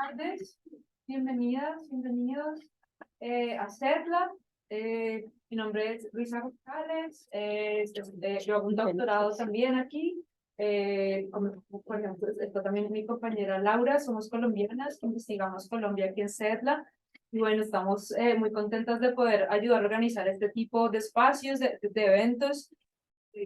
tardes, bienvenidas, bienvenidos a CETLA. Mi nombre es Luisa González, yo hago un doctorado también aquí. Por ejemplo, está también mi compañera Laura, somos colombianas, investigamos Colombia aquí en CETLA. Y bueno, estamos muy contentas de poder ayudar a organizar este tipo de espacios, de eventos.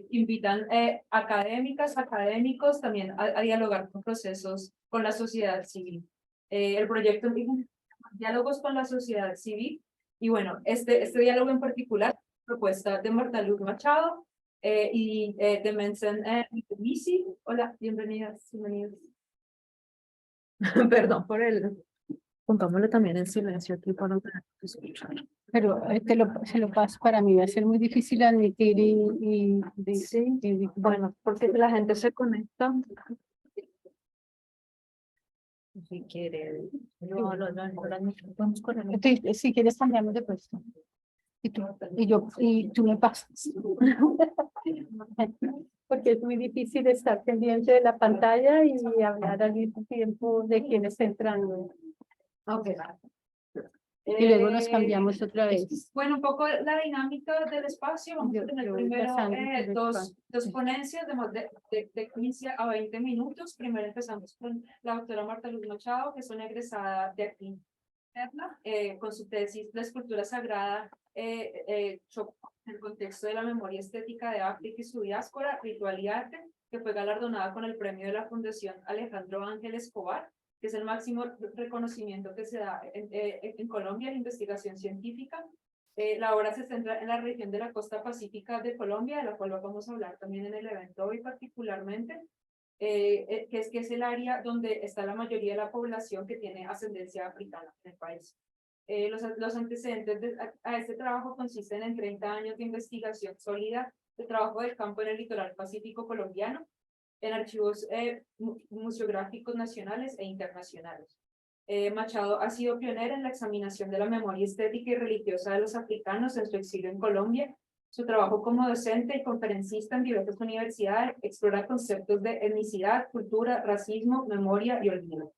Invitan académicos también a dialogar con procesos con la sociedad civil. El proyecto Diálogos con la Sociedad Civil, y bueno, este diálogo en particular, propuesta de Marta Luz Machado y de Mensen Misi. Hola, bienvenidas, bienvenidos. Perdón por el... Pongámoslo también en silencio aquí para escuchar. Pero se lo paso, para mí va a ser muy difícil admitir Sí, bueno, porque la gente se conecta. Si quiere, no, vamos con el... Si quieres cambiamos de puesto. Y tú me pasas. Porque es muy difícil estar pendiente de la pantalla y hablar al mismo tiempo de quienes entrando. Okay. Y luego nos cambiamos otra vez. Bueno, un poco la dinámica del espacio. Vamos a tener primero dos ponencias de 15 a 20 minutos. Primero empezamos con la doctora Marta Luz Machado, que es una egresada de aquí, con su tesis La escultura sagrada, en el contexto de la memoria estética de África y su diáspora, ritual y arte, que fue galardonada con el premio de la Fundación Alejandro Ángel Escobar, que es el máximo reconocimiento que se da en Colombia en investigación científica. La obra se centra en la región de la costa pacífica de Colombia, de la cual vamos a hablar también en el evento hoy particularmente, que es el área donde está la mayoría de la población que tiene ascendencia africana en el país. Los antecedentes a este trabajo consisten en 30 años de investigación sólida de trabajo de campo en el litoral pacífico colombiano, en archivos museográficos nacionales e internacionales. Machado ha sido pionera en la examinación de la memoria estética y religiosa de los africanos en su exilio en Colombia. Su trabajo como docente y conferencista en diversas universidades explora conceptos de etnicidad, cultura, racismo, memoria y olvido.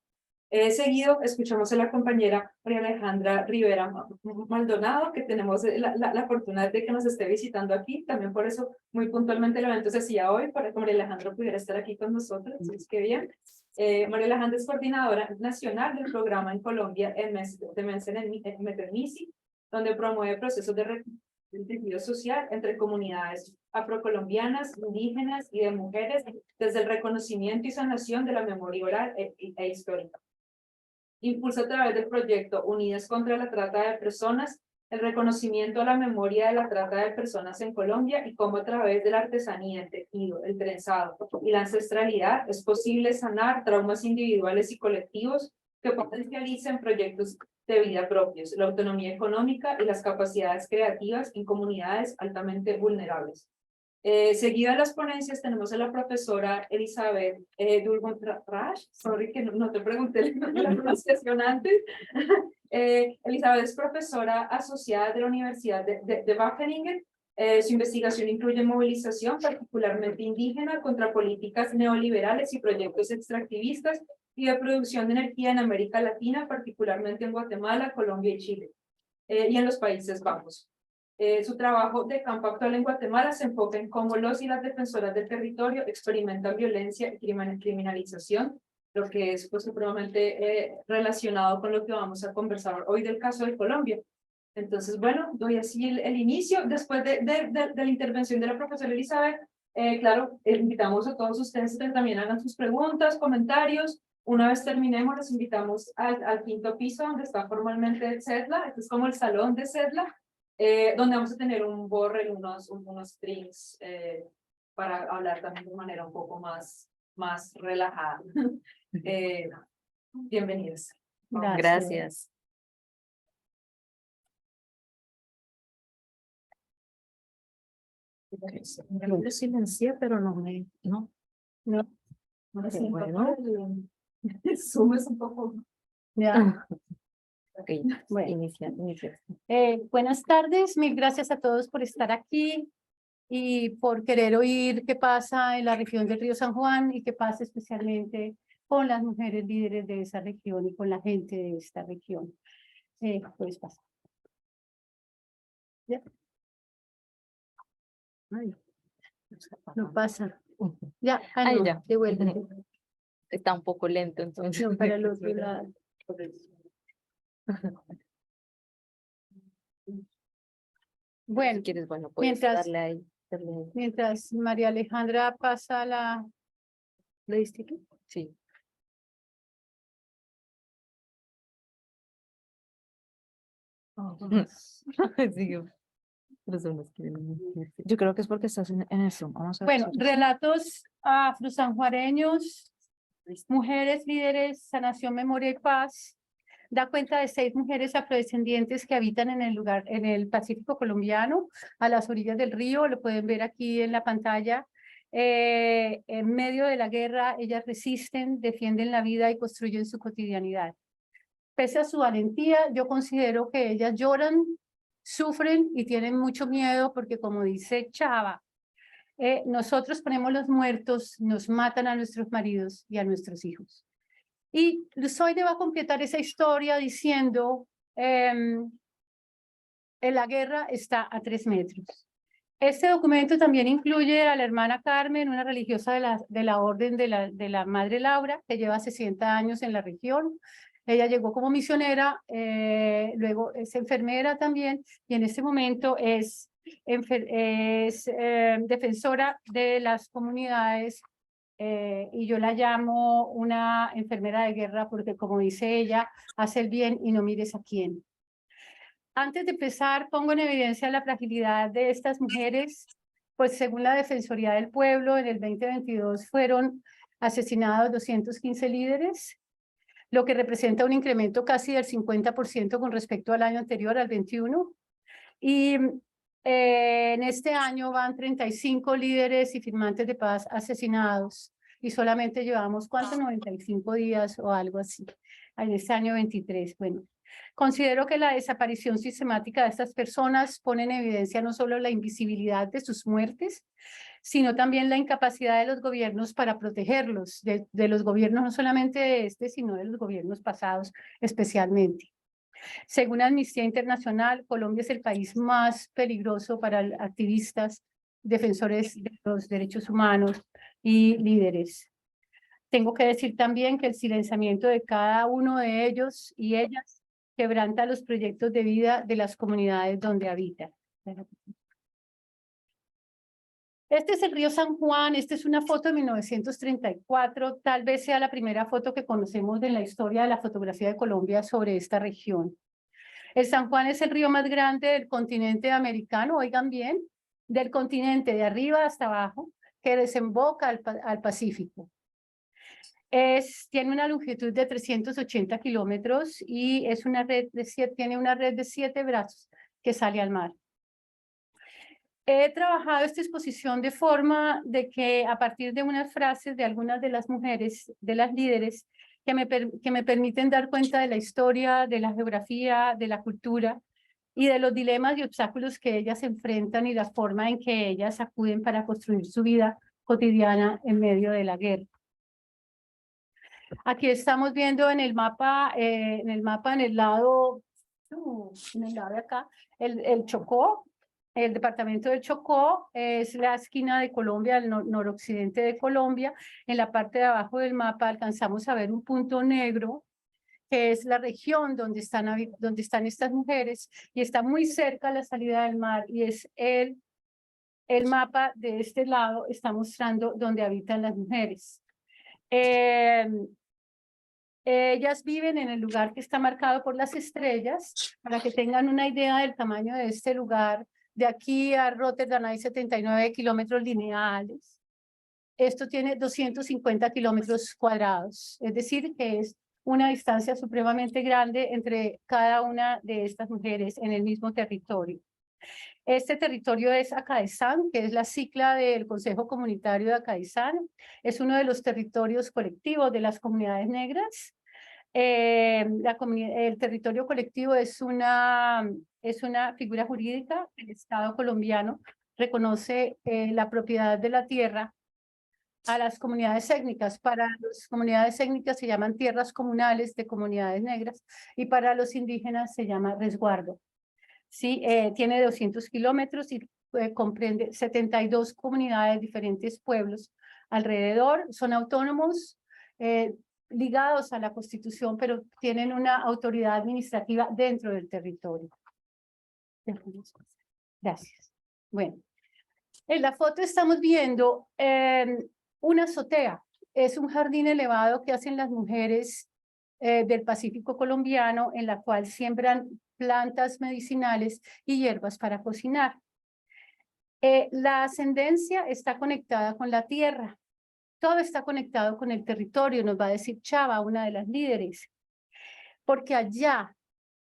Seguido, escuchamos a la compañera María Alejandra Rivera Maldonado, que tenemos la fortuna de que nos esté visitando aquí. También por eso, muy puntualmente, el evento se hacía hoy, para que María Alejandra pudiera estar aquí con nosotros. Así que bien. María Alejandra es coordinadora nacional del programa en Colombia de Mensen en Meternisi, donde promueve procesos de tejido social entre comunidades afrocolombianas, indígenas y de mujeres, desde el reconocimiento y sanación de la memoria oral e histórica. Impulsa a través del proyecto Unidas contra la Trata de Personas el reconocimiento a la memoria de la trata de personas en Colombia y cómo a través de la artesanía, el tejido, el trenzado y la ancestralidad es posible sanar traumas individuales y colectivos que potencialicen proyectos de vida propios, la autonomía económica y las capacidades creativas en comunidades altamente vulnerables. Seguida de las ponencias tenemos a la profesora Elizabeth Dulgon-Rash, sorry que no te pregunté la pronunciación antes. Elizabeth es profesora asociada de la Universidad de Wageningen. Su investigación incluye movilización, particularmente indígena, contra políticas neoliberales y proyectos extractivistas y de producción de energía en América Latina, particularmente en Guatemala, Colombia y Chile, y en los Países Bajos. Su trabajo de campo actual en Guatemala se enfoca en cómo los y las defensoras del territorio experimentan violencia y criminalización, lo que es pues, supremamente relacionado con lo que vamos a conversar hoy del caso de Colombia. Entonces, bueno, doy así el inicio. Después de la intervención de la profesora Elizabeth, claro, invitamos a todos ustedes que también hagan sus preguntas, comentarios. Una vez terminemos, los invitamos al quinto piso, donde está formalmente el CETLA. Este es como el salón de CETLA, donde vamos a tener un borre, unos drinks para hablar también de manera un poco más relajada. Bienvenidos. Gracias. Yo lo silencié, pero no. Bueno, subes un poco. Ya. Okay. Bueno. Inicia. Buenas tardes, mil gracias a todos por estar aquí y por querer oír qué pasa en la región del Río San Juan y qué pasa especialmente con las mujeres líderes de esa región y con la gente de esta región. Puedes pasar. ¿Ya? Ay, no pasa. Ya, Ahí no, ya. devuélvete. Está un poco lento, entonces. No, para el otro lado. Bueno, Si quieres, bueno, puedes darle ahí. mientras María Alejandra pasa la... ¿Lo diste aquí? Sí. Sí, personas quieren unirse. Yo creo que es porque estás en el Zoom. Vamos a ver. Bueno, relatos afrosanjuareños, mujeres líderes, sanación, memoria y paz. Da cuenta de 6 mujeres afrodescendientes que habitan en el lugar, en el Pacífico colombiano, a las orillas del río. Lo pueden ver aquí en la pantalla. En medio de la guerra, ellas resisten, defienden la vida y construyen su cotidianidad. Pese a su valentía, yo considero que ellas lloran, sufren y tienen mucho miedo porque, como dice Chava, nosotros ponemos los muertos, nos matan a nuestros maridos y a nuestros hijos. Y Luzoide va a completar esa historia diciendo, la guerra está a 3 metros. Este documento también incluye a la hermana Carmen, una religiosa de la orden de la Madre Laura, que lleva 60 años en la región. Ella llegó como misionera, luego es enfermera también, y en este momento es defensora de las comunidades, y yo la llamo una enfermera de guerra porque, como dice ella, hace el bien y no mires a quién. Antes de empezar, pongo en evidencia la fragilidad de estas mujeres, pues según la Defensoría del Pueblo, en el 2022 fueron asesinados 215 líderes, lo que representa un incremento casi del 50% con respecto al año anterior, al 21. Y en este año van 35 líderes y firmantes de paz asesinados, y solamente llevamos, ¿cuánto? 95 días o algo así, en este año 23. Bueno, considero que la desaparición sistemática de estas personas pone en evidencia no solo la invisibilidad de sus muertes, sino también la incapacidad de los gobiernos para protegerlos, de los gobiernos no solamente de este, sino de los gobiernos pasados especialmente. Según Amnistía Internacional, Colombia es el país más peligroso para activistas, defensores de los derechos humanos y líderes. Tengo que decir también que el silenciamiento de cada uno de ellos y ellas quebranta los proyectos de vida de las comunidades donde habitan. Este es el río San Juan. Esta es una foto de 1934. Tal vez sea la primera foto que conocemos en la historia de la fotografía de Colombia sobre esta región. El San Juan es el río más grande del continente americano, oigan bien, del continente de arriba hasta abajo, que desemboca al Pacífico. Tiene una longitud de 380 kilómetros y es una tiene una red de 7 brazos que sale al mar. He trabajado esta exposición de forma de que, a partir de unas frases de algunas de las mujeres, de las líderes, que me permiten dar cuenta de la historia, de la geografía, de la cultura y de los dilemas y obstáculos que ellas enfrentan y la forma en que ellas acuden para construir su vida cotidiana en medio de la guerra. Aquí estamos viendo en el mapa, en el lado de acá, el Chocó. El departamento del Chocó es la esquina de Colombia, el noroccidente de Colombia. En la parte de abajo del mapa alcanzamos a ver un punto negro, que es la región donde están estas mujeres, y está muy cerca a la salida del mar, y es el mapa de este lado está mostrando donde habitan las mujeres. Ellas viven en el lugar que está marcado por las estrellas. Para que tengan una idea del tamaño de este lugar, de aquí a Rotterdam hay 79 kilómetros lineales. Esto tiene 250 kilómetros cuadrados, es decir, que es una distancia supremamente grande entre cada una de estas mujeres en el mismo territorio. Este territorio es Acaezán, que es la sigla del Consejo Comunitario de Acaezán. Es uno de los territorios colectivos de las comunidades negras. El territorio colectivo es una figura jurídica. El Estado colombiano reconoce la propiedad de la tierra a las comunidades étnicas. Para las comunidades étnicas se llaman tierras comunales de comunidades negras y para los indígenas se llama resguardo. Sí, tiene 200 kilómetros y comprende 72 comunidades, diferentes pueblos alrededor, son autónomos, ligados a la Constitución, pero tienen una autoridad administrativa dentro del territorio. Gracias. Bueno, en la foto estamos viendo una azotea. Es un jardín elevado que hacen las mujeres del Pacífico colombiano, en la cual siembran plantas medicinales y hierbas para cocinar. La ascendencia está conectada con la tierra. Todo está conectado con el territorio, nos va a decir Chava, una de las líderes. Porque allá,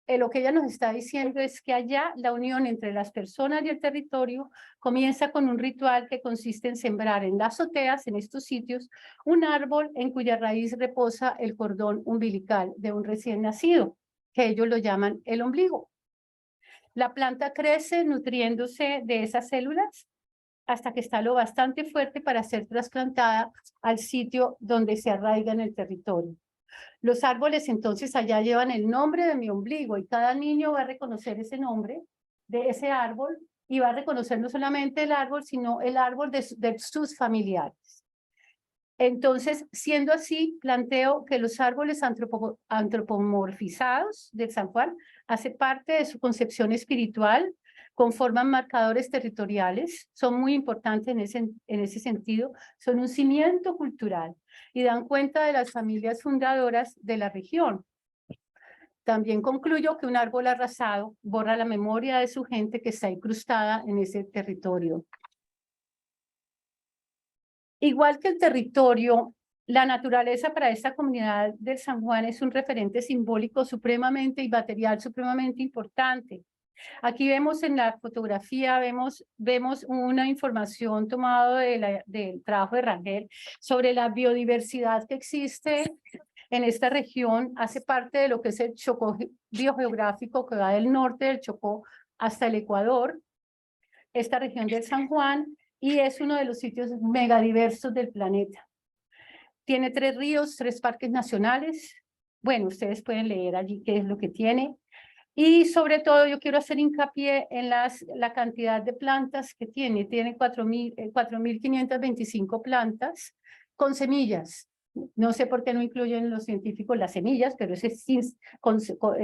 lo que ella nos está diciendo es que allá la unión entre las personas y el territorio comienza con un ritual que consiste en sembrar en las azoteas, en estos sitios, un árbol en cuya raíz reposa el cordón umbilical de un recién nacido, que ellos lo llaman el ombligo. La planta crece nutriéndose de esas células hasta que está lo bastante fuerte para ser trasplantada al sitio donde se arraiga en el territorio. Los árboles entonces allá llevan el nombre de mi ombligo y cada niño va a reconocer ese nombre de ese árbol y va a reconocer no solamente el árbol, sino el árbol de sus familiares. Entonces, siendo así, planteo que los árboles antropomorfizados del San Juan hace parte de su concepción espiritual, conforman marcadores territoriales, son muy importantes en ese sentido, son un cimiento cultural y dan cuenta de las familias fundadoras de la región. También concluyo que un árbol arrasado borra la memoria de su gente que está incrustada en ese territorio. Igual que el territorio, la naturaleza para esta comunidad del San Juan es un referente simbólico supremamente y material supremamente importante. Aquí vemos en la fotografía, vemos una información tomada del trabajo de Rangel sobre la biodiversidad que existe en esta región. Hace parte de lo que es el Chocó biogeográfico que va del norte del Chocó hasta el Ecuador, esta región del San Juan, y es uno de los sitios megadiversos del planeta. Tiene 3 ríos, 3 parques nacionales. Bueno, ustedes pueden leer allí qué es lo que tiene. Y sobre todo yo quiero hacer hincapié en la cantidad de plantas que tiene. Tiene 4.525 plantas con semillas. No sé por qué no incluyen los científicos las semillas, pero ese es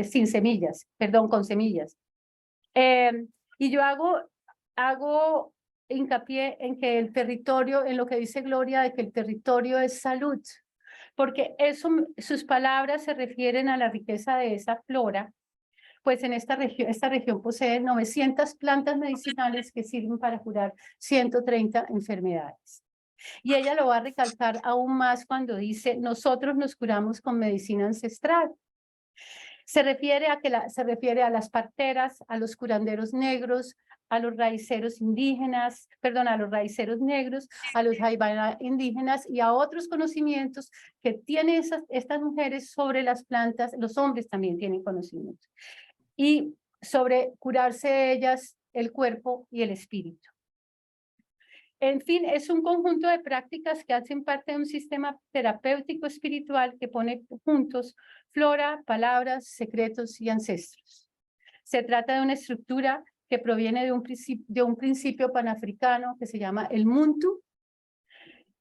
sin semillas, perdón, con semillas. Y yo hago hincapié en que el territorio, en lo que dice Gloria, de que el territorio es salud, porque sus palabras se refieren a la riqueza de esa flora. Pues en esta región posee 900 plantas medicinales que sirven para curar 130 enfermedades. Y ella lo va a recalcar aún más cuando dice, nosotros nos curamos con medicina ancestral. Se refiere a las parteras, a los curanderos negros, a los raíceros indígenas, a los raíceros negros, a los jaibana indígenas y a otros conocimientos que tienen estas mujeres sobre las plantas. Los hombres también tienen conocimientos. Y sobre curarse ellas el cuerpo y el espíritu. En fin, es un conjunto de prácticas que hacen parte de un sistema terapéutico espiritual que pone juntos flora, palabras, secretos y ancestros. Se trata de una estructura que proviene de un principio panafricano que se llama el Muntu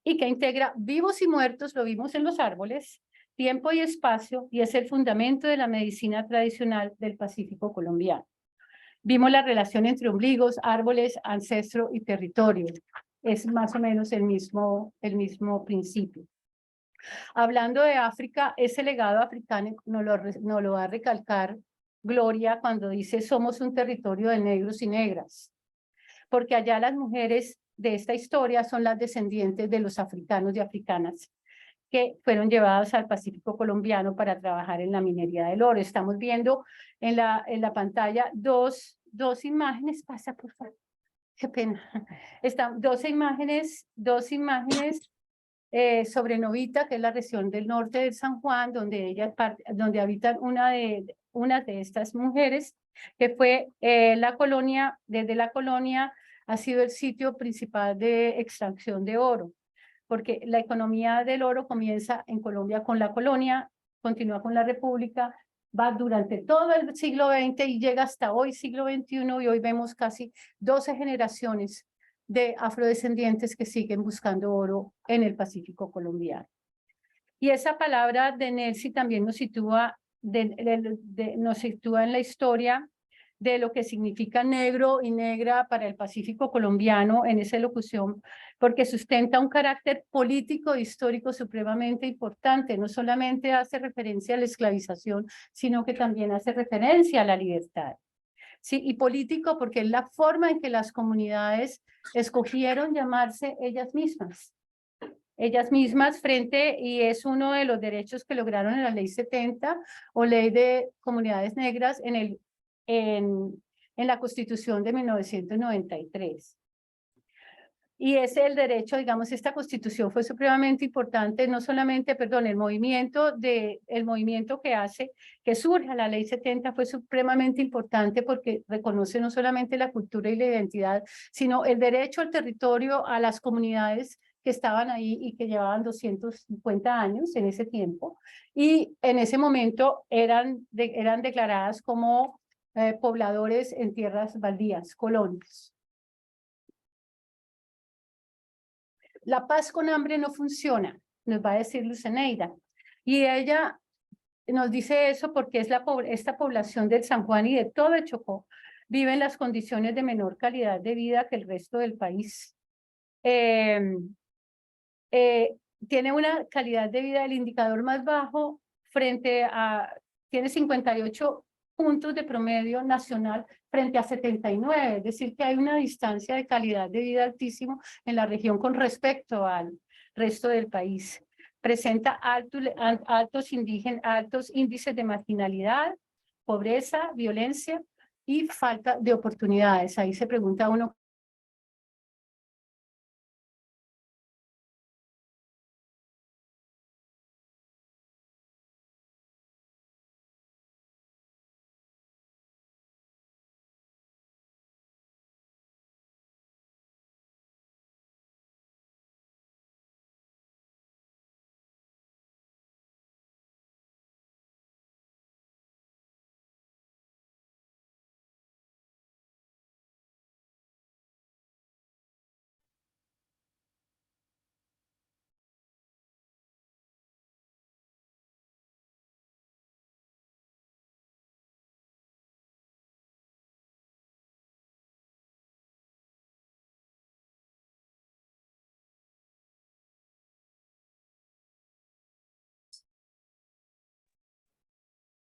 y que integra vivos y muertos, lo vimos en los árboles, tiempo y espacio, y es el fundamento de la medicina tradicional del Pacífico colombiano. Vimos la relación entre ombligos, árboles, ancestro y territorio. Es más o menos el mismo principio. Hablando de África, ese legado africano nos lo va a recalcar Gloria cuando dice somos un territorio de negros y negras, porque allá las mujeres de esta historia son las descendientes de los africanos y africanas que fueron llevados al Pacífico colombiano para trabajar en la minería del oro. Estamos viendo en la pantalla dos imágenes, pasa por favor, qué pena. Están dos imágenes sobre Novita, que es la región del norte de San Juan, donde habitan una de estas mujeres, que fue desde la colonia ha sido el sitio principal de extracción de oro. porque la economía del oro comienza en Colombia con la colonia, continúa con la república, va durante todo el siglo XX y llega hasta hoy, siglo XXI, y hoy vemos casi 12 generaciones de afrodescendientes que siguen buscando oro en el Pacífico colombiano. Y esa palabra de Nelcy también nos sitúa en la historia de lo que significa negro y negra para el Pacífico colombiano en esa locución, porque sustenta un carácter político e histórico supremamente importante. No solamente hace referencia a la esclavización, sino que también hace referencia a la libertad. Sí, y político porque es la forma en que las comunidades escogieron llamarse ellas mismas frente, y es uno de los derechos que lograron en la Ley 70 o Ley de Comunidades Negras en la Constitución de 1993. Y es el derecho, digamos, esta Constitución fue supremamente importante, no solamente, perdón, el movimiento que surja la Ley 70 fue supremamente importante porque reconoce no solamente la cultura y la identidad, sino el derecho al territorio, a las comunidades que estaban ahí y que llevaban 250 años en ese tiempo, y en ese momento eran declaradas como pobladores en tierras baldías, colonias. La paz con hambre no funciona, nos va a decir Luceneida. Y ella nos dice eso porque es esta población del San Juan y de todo el Chocó vive en las condiciones de menor calidad de vida que el resto del país. Tiene una calidad de vida, el indicador más bajo tiene 58 puntos de promedio nacional frente a 79, es decir, que hay una distancia de calidad de vida altísimo en la región con respecto al resto del país. Presenta altos índices de marginalidad, pobreza, violencia y falta de oportunidades. Ahí se pregunta uno.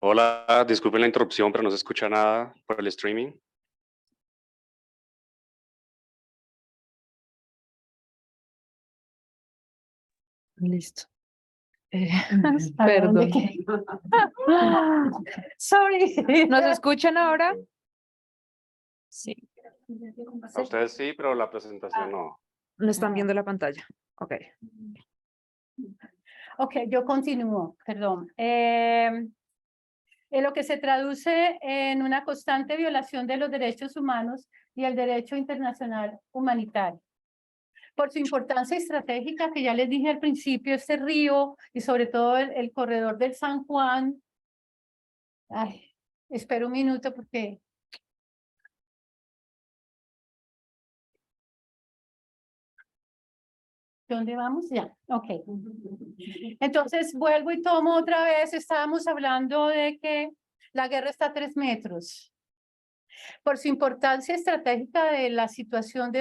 Hola, disculpen la interrupción, pero no se escucha nada por el streaming. Listo. Perdón. Sorry. ¿Nos escuchan ahora? Sí. A ustedes sí, pero la presentación no. No están viendo la pantalla. Ok. Ok, yo continúo, perdón. En lo que se traduce en una constante violación de los derechos humanos y el derecho internacional humanitario. Por su importancia estratégica, que ya les dije al principio, este río y sobre todo el corredor del San Juan. Ay, espero un minuto porque... ¿Dónde vamos? Ya, ok. Entonces vuelvo y tomo otra vez, estábamos hablando de que la guerra está a 3 metros. Por su importancia estratégica de la situación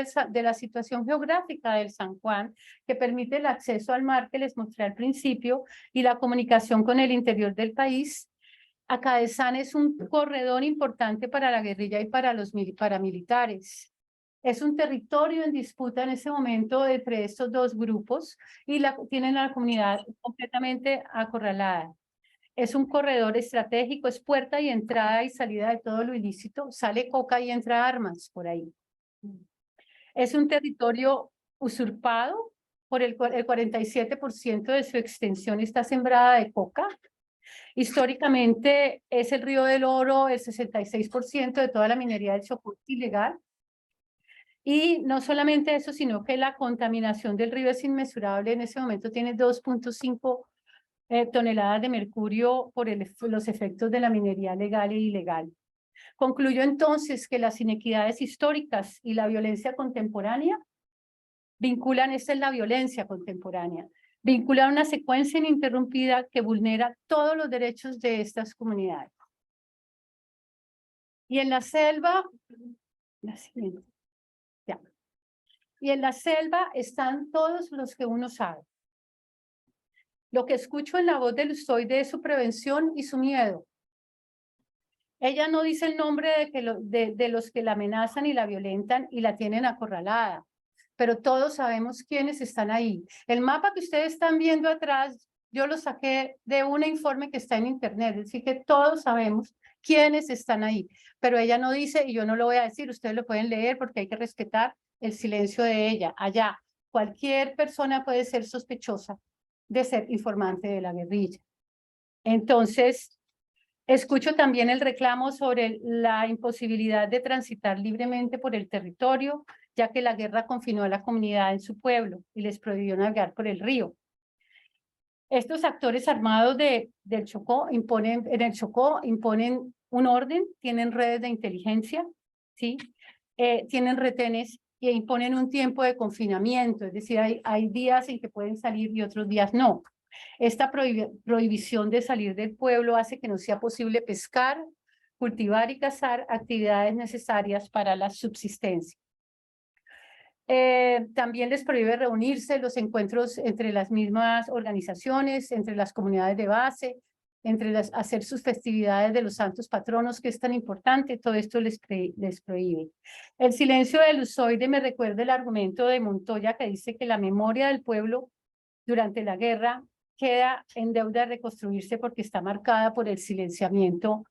geográfica del San Juan, que permite el acceso al mar que les mostré al principio y la comunicación con el interior del país, Acadesán es un corredor importante para la guerrilla y para los paramilitares. Es un territorio en disputa en ese momento entre estos dos grupos y tienen a la comunidad completamente acorralada. Es un corredor estratégico, es puerta y entrada y salida de todo lo ilícito. Sale coca y entra armas por ahí. Es un territorio usurpado, por el 47% de su extensión está sembrada de coca. Históricamente es el río del Oro, el 66% de toda la minería del Chocó ilegal. Y no solamente eso, sino que la contaminación del río es inmesurable. En ese momento tiene 2.5 toneladas de mercurio por los efectos de la minería legal e ilegal. Concluyo entonces que las inequidades históricas y la violencia contemporánea esta es la violencia contemporánea, vinculan una secuencia ininterrumpida que vulnera todos los derechos de estas comunidades. Y en la selva, la siguiente, ya. Y en la selva están todos los que uno sabe. Lo que escucho en la voz de Luzoide es su prevención y su miedo. Ella no dice el nombre de los que la amenazan y la violentan y la tienen acorralada, pero todos sabemos quiénes están ahí. El mapa que ustedes están viendo atrás, yo lo saqué de un informe que está en internet, así que todos sabemos quiénes están ahí, pero ella no dice, y yo no lo voy a decir, ustedes lo pueden leer porque hay que respetar el silencio de ella. Allá, cualquier persona puede ser sospechosa de ser informante de la guerrilla. Entonces, escucho también el reclamo sobre la imposibilidad de transitar libremente por el territorio, ya que la guerra confinó a la comunidad en su pueblo y les prohibió navegar por el río. Estos actores armados en el Chocó imponen un orden, tienen redes de inteligencia, ¿sí? Tienen retenes e imponen un tiempo de confinamiento, es decir, hay días en que pueden salir y otros días no. Esta prohibición de salir del pueblo hace que no sea posible pescar, cultivar y cazar, actividades necesarias para la subsistencia. También les prohíbe reunirse, los encuentros entre las mismas organizaciones, entre las comunidades de base, hacer sus festividades de los santos patronos, que es tan importante, todo esto les prohíbe. El silencio de Luzoide me recuerda el argumento de Montoya que dice que la memoria del pueblo durante la guerra queda en deuda de reconstruirse porque está marcada por el silenciamiento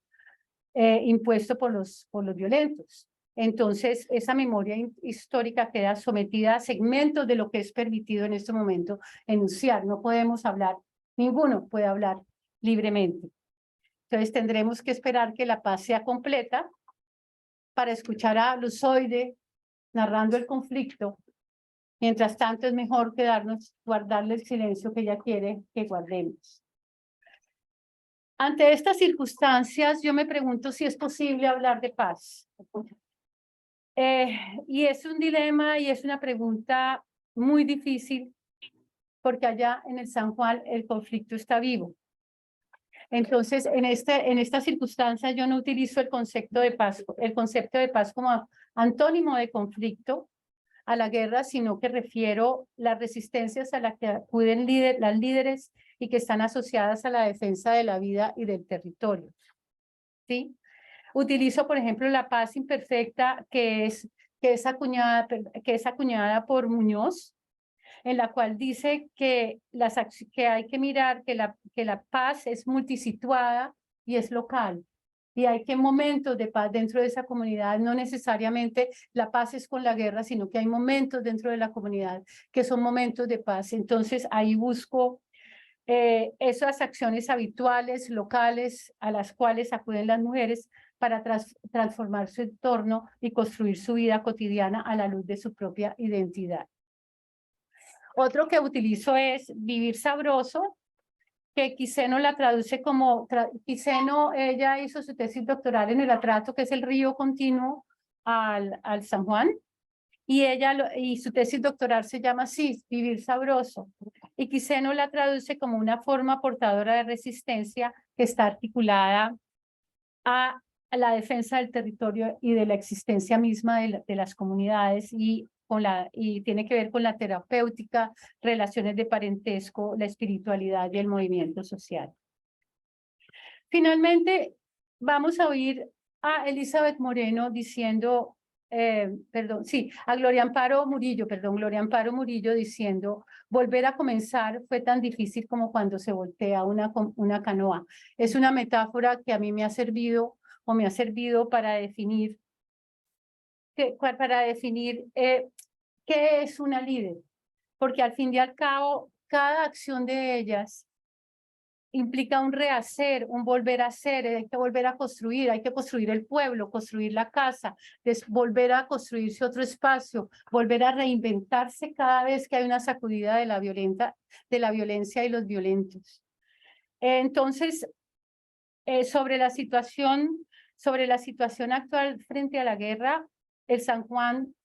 impuesto por los violentos. Entonces, esa memoria histórica queda sometida a segmentos de lo que es permitido en este momento enunciar. No podemos hablar, ninguno puede hablar libremente. Entonces, tendremos que esperar que la paz sea completa para escuchar a Luzoide narrando el conflicto. Mientras tanto, es mejor guardarle el silencio que ella quiere que guardemos. Ante estas circunstancias, yo me pregunto si es posible hablar de paz. Y es un dilema y es una pregunta muy difícil, porque allá en el San Juan el conflicto está vivo. Entonces, en estas circunstancias yo no utilizo el concepto de paz como antónimo de conflicto a la guerra, sino que refiero las resistencias a las que acuden las líderes y que están asociadas a la defensa de la vida y del territorio. ¿Sí? Utilizo, por ejemplo, la paz imperfecta que es acuñada por Muñoz, en la cual dice que hay que mirar que la paz es multisituada y es local. Y hay que momentos de paz dentro de esa comunidad, no necesariamente la paz es con la guerra, sino que hay momentos dentro de la comunidad que son momentos de paz. Entonces ahí busco esas acciones habituales, locales, a las cuales acuden las mujeres para transformar su entorno y construir su vida cotidiana a la luz de su propia identidad. Otro que utilizo es Vivir Sabroso, que Quiseno la traduce como, Quiseno, ella hizo su tesis doctoral en el Atrato, que es el río continuo al San Juan, y su tesis doctoral se llama así, Vivir Sabroso. Y Quiseno la traduce como una forma portadora de resistencia que está articulada a la defensa del territorio y de la existencia misma de las comunidades y tiene que ver con la terapéutica, relaciones de parentesco, la espiritualidad y el movimiento social. Finalmente, vamos a oír a Elizabeth Moreno diciendo, a Gloria Amparo Murillo diciendo, volver a comenzar fue tan difícil como cuando se voltea una canoa. Es una metáfora que a mí me ha servido para definir qué es una líder, porque al fin y al cabo, cada acción de ellas implica un rehacer, un volver a hacer, hay que volver a construir, hay que construir el pueblo, construir la casa, volver a construirse otro espacio, volver a reinventarse cada vez que hay una sacudida de la violencia y los violentos. Entonces, sobre la situación actual frente a la guerra, el San Juan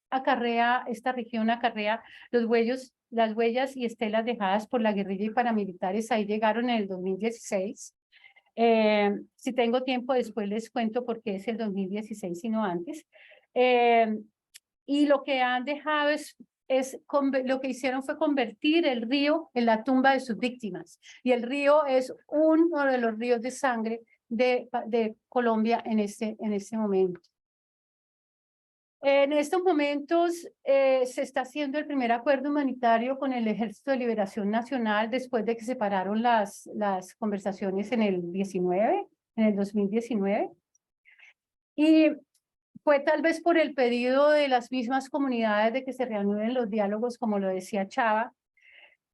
esta región acarrea las huellas y estelas dejadas por la guerrilla y paramilitares. Ahí llegaron en el 2016. Si tengo tiempo, después les cuento por qué es el 2016 y no antes. Y lo que han dejado lo que hicieron fue convertir el río en la tumba de sus víctimas. Y el río es uno de los ríos de sangre de Colombia en este momento. En estos momentos se está haciendo el primer acuerdo humanitario con el Ejército de Liberación Nacional después de que se pararon las conversaciones en el 2019. Y fue tal vez por el pedido de las mismas comunidades de que se reanuden los diálogos, como lo decía Chava.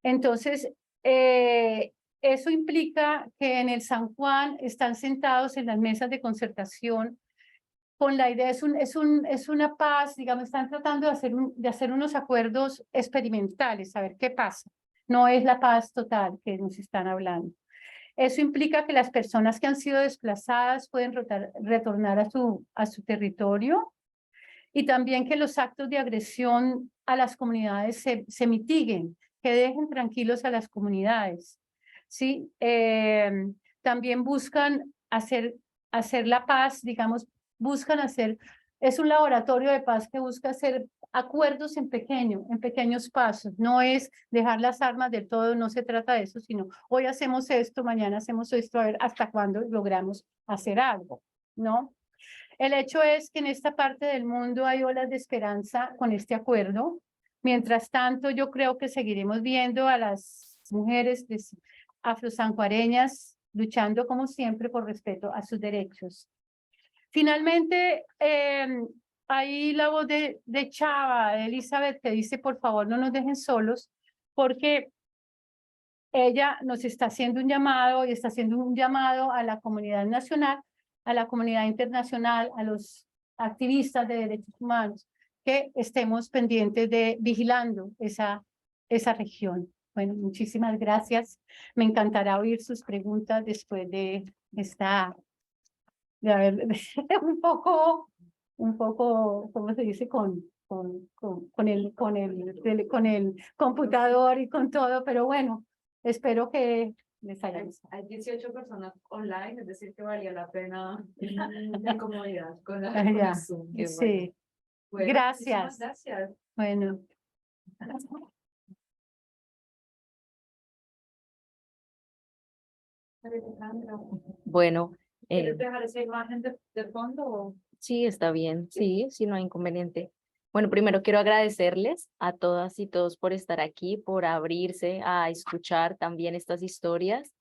Entonces, eso implica que en el San Juan están sentados en las mesas de concertación con la idea, es una paz, digamos, están tratando de hacer unos acuerdos experimentales, a ver qué pasa. No es la paz total que nos están hablando. Eso implica que las personas que han sido desplazadas pueden retornar a su territorio y también que los actos de agresión a las comunidades se mitiguen, que dejen tranquilos a las comunidades. ¿Sí? También buscan hacer la paz, digamos, es un laboratorio de paz que busca hacer acuerdos en pequeños pasos. No es dejar las armas del todo, no se trata de eso, sino hoy hacemos esto, mañana hacemos esto, a ver hasta cuándo logramos hacer algo, ¿no? El hecho es que en esta parte del mundo hay olas de esperanza con este acuerdo. Mientras tanto, yo creo que seguiremos viendo a las mujeres afrosanjuareñas luchando como siempre por respeto a sus derechos. Finalmente, hay la voz de Chava, de Elizabeth, que dice, por favor, no nos dejen solos, porque ella nos está haciendo un llamado y está haciendo un llamado a la comunidad nacional, a la comunidad internacional, a los activistas de derechos humanos, que estemos pendientes de vigilando esa región. Bueno, muchísimas gracias. Me encantará oír sus preguntas después de haber un poco, ¿cómo se dice? Con el computador y con todo, pero bueno, espero que les haya gustado. Hay 18 personas online, es decir, que valía la pena la comodidad con Ya, Zoom. sí. Bueno, Gracias. Gracias. Bueno. Alejandra, Bueno, ¿quieres dejar esa imagen de fondo? sí, está bien, sí, no hay inconveniente. Bueno, primero quiero agradecerles a todas y todos por estar aquí, por abrirse a escuchar también estas historias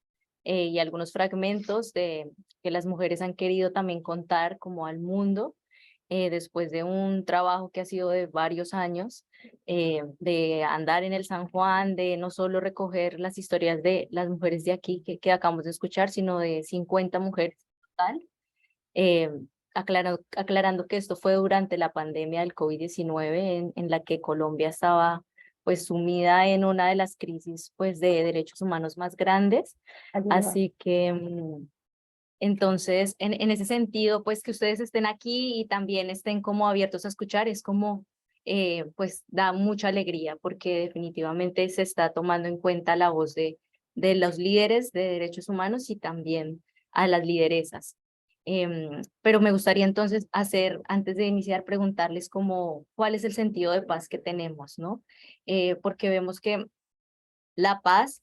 y algunos fragmentos que las mujeres han querido también contar como al mundo después de un trabajo que ha sido de varios años, de andar en el San Juan, de no solo recoger las historias de las mujeres de aquí que acabamos de escuchar, sino de 50 mujeres en total. Aclarando que esto fue durante la pandemia del COVID-19 en la que Colombia estaba pues sumida en una de las crisis pues de derechos humanos más grandes. Así que entonces en ese sentido pues que ustedes estén aquí y también estén como abiertos a escuchar es como pues da mucha alegría porque definitivamente se está tomando en cuenta la voz de los líderes de derechos humanos y también a las lideresas. Pero me gustaría entonces antes de iniciar, preguntarles como cuál es el sentido de paz que tenemos, ¿no? Porque vemos que la paz,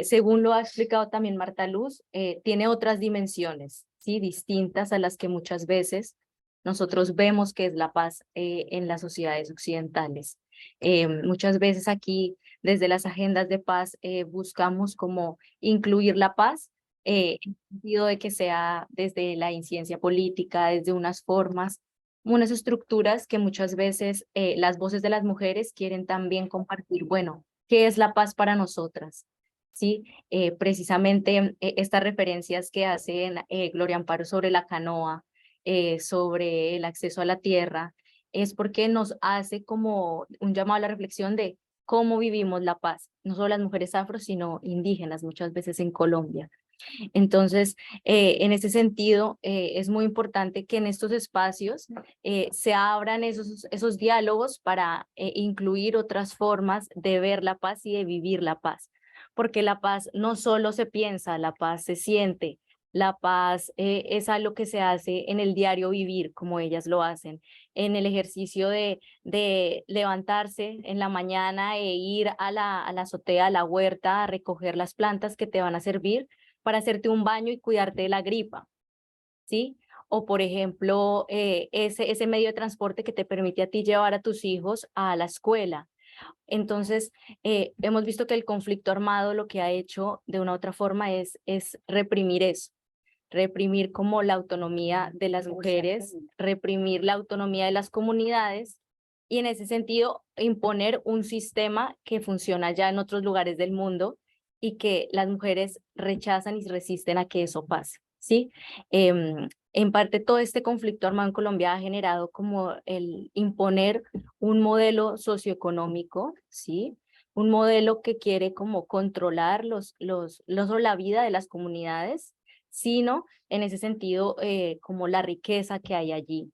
según lo ha explicado también Marta Luz, tiene otras dimensiones, ¿sí? Distintas a las que muchas veces nosotros vemos que es la paz en las sociedades occidentales. Muchas veces aquí, desde las agendas de paz, buscamos como incluir la paz, en el sentido de que sea desde la inciencia política, desde unas formas, unas estructuras que muchas veces las voces de las mujeres quieren también compartir. Bueno, ¿qué es la paz para nosotras? ¿sí? Precisamente estas referencias que hacen Gloria Amparo sobre la canoa, sobre el acceso a la tierra, es porque nos hace como un llamado a la reflexión de cómo vivimos la paz, no solo las mujeres afro, sino indígenas muchas veces en Colombia. Entonces, en ese sentido, es muy importante que en estos espacios se abran esos diálogos para incluir otras formas de ver la paz y de vivir la paz, porque la paz no solo se piensa, la paz se siente. La paz es algo que se hace en el diario vivir, como ellas lo hacen, en el ejercicio de levantarse en la mañana e ir a la azotea, a la huerta, a recoger las plantas que te van a servir para hacerte un baño y cuidarte de la gripa, ¿sí? O, por ejemplo, ese medio de transporte que te permite a ti llevar a tus hijos a la escuela. Entonces, hemos visto que el conflicto armado lo que ha hecho de una u otra forma es reprimir eso, reprimir como la autonomía de las mujeres, reprimir la autonomía de las comunidades y en ese sentido imponer un sistema que funciona ya en otros lugares del mundo y que las mujeres rechazan y resisten a que eso pase, ¿sí? En parte todo este conflicto armado en Colombia ha generado como el imponer un modelo socioeconómico, ¿sí? Un modelo que quiere como controlar no solo la vida de las comunidades, sino en ese sentido como la riqueza que hay allí.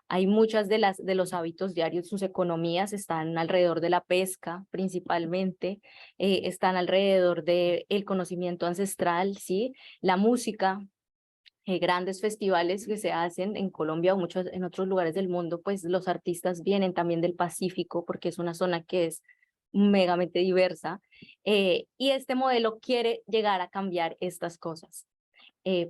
Hay muchas de los hábitos diarios, sus economías están alrededor de la pesca principalmente, están alrededor del conocimiento ancestral, ¿sí? La música, grandes festivales que se hacen en Colombia o muchos en otros lugares del mundo, pues los artistas vienen también del Pacífico porque es una zona que es megamente diversa y este modelo quiere llegar a cambiar estas cosas.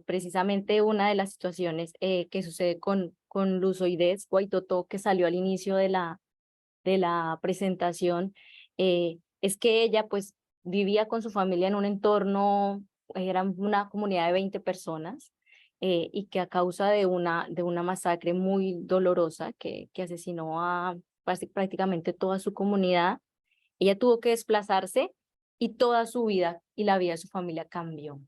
Precisamente una de las situaciones que sucede con Luzoides Guaitotó, que salió al inicio de la presentación, es que ella pues vivía con su familia en un entorno, era una comunidad de 20 personas, y que a causa de una masacre muy dolorosa que asesinó a prácticamente toda su comunidad, ella tuvo que desplazarse y toda su vida y la vida de su familia cambió,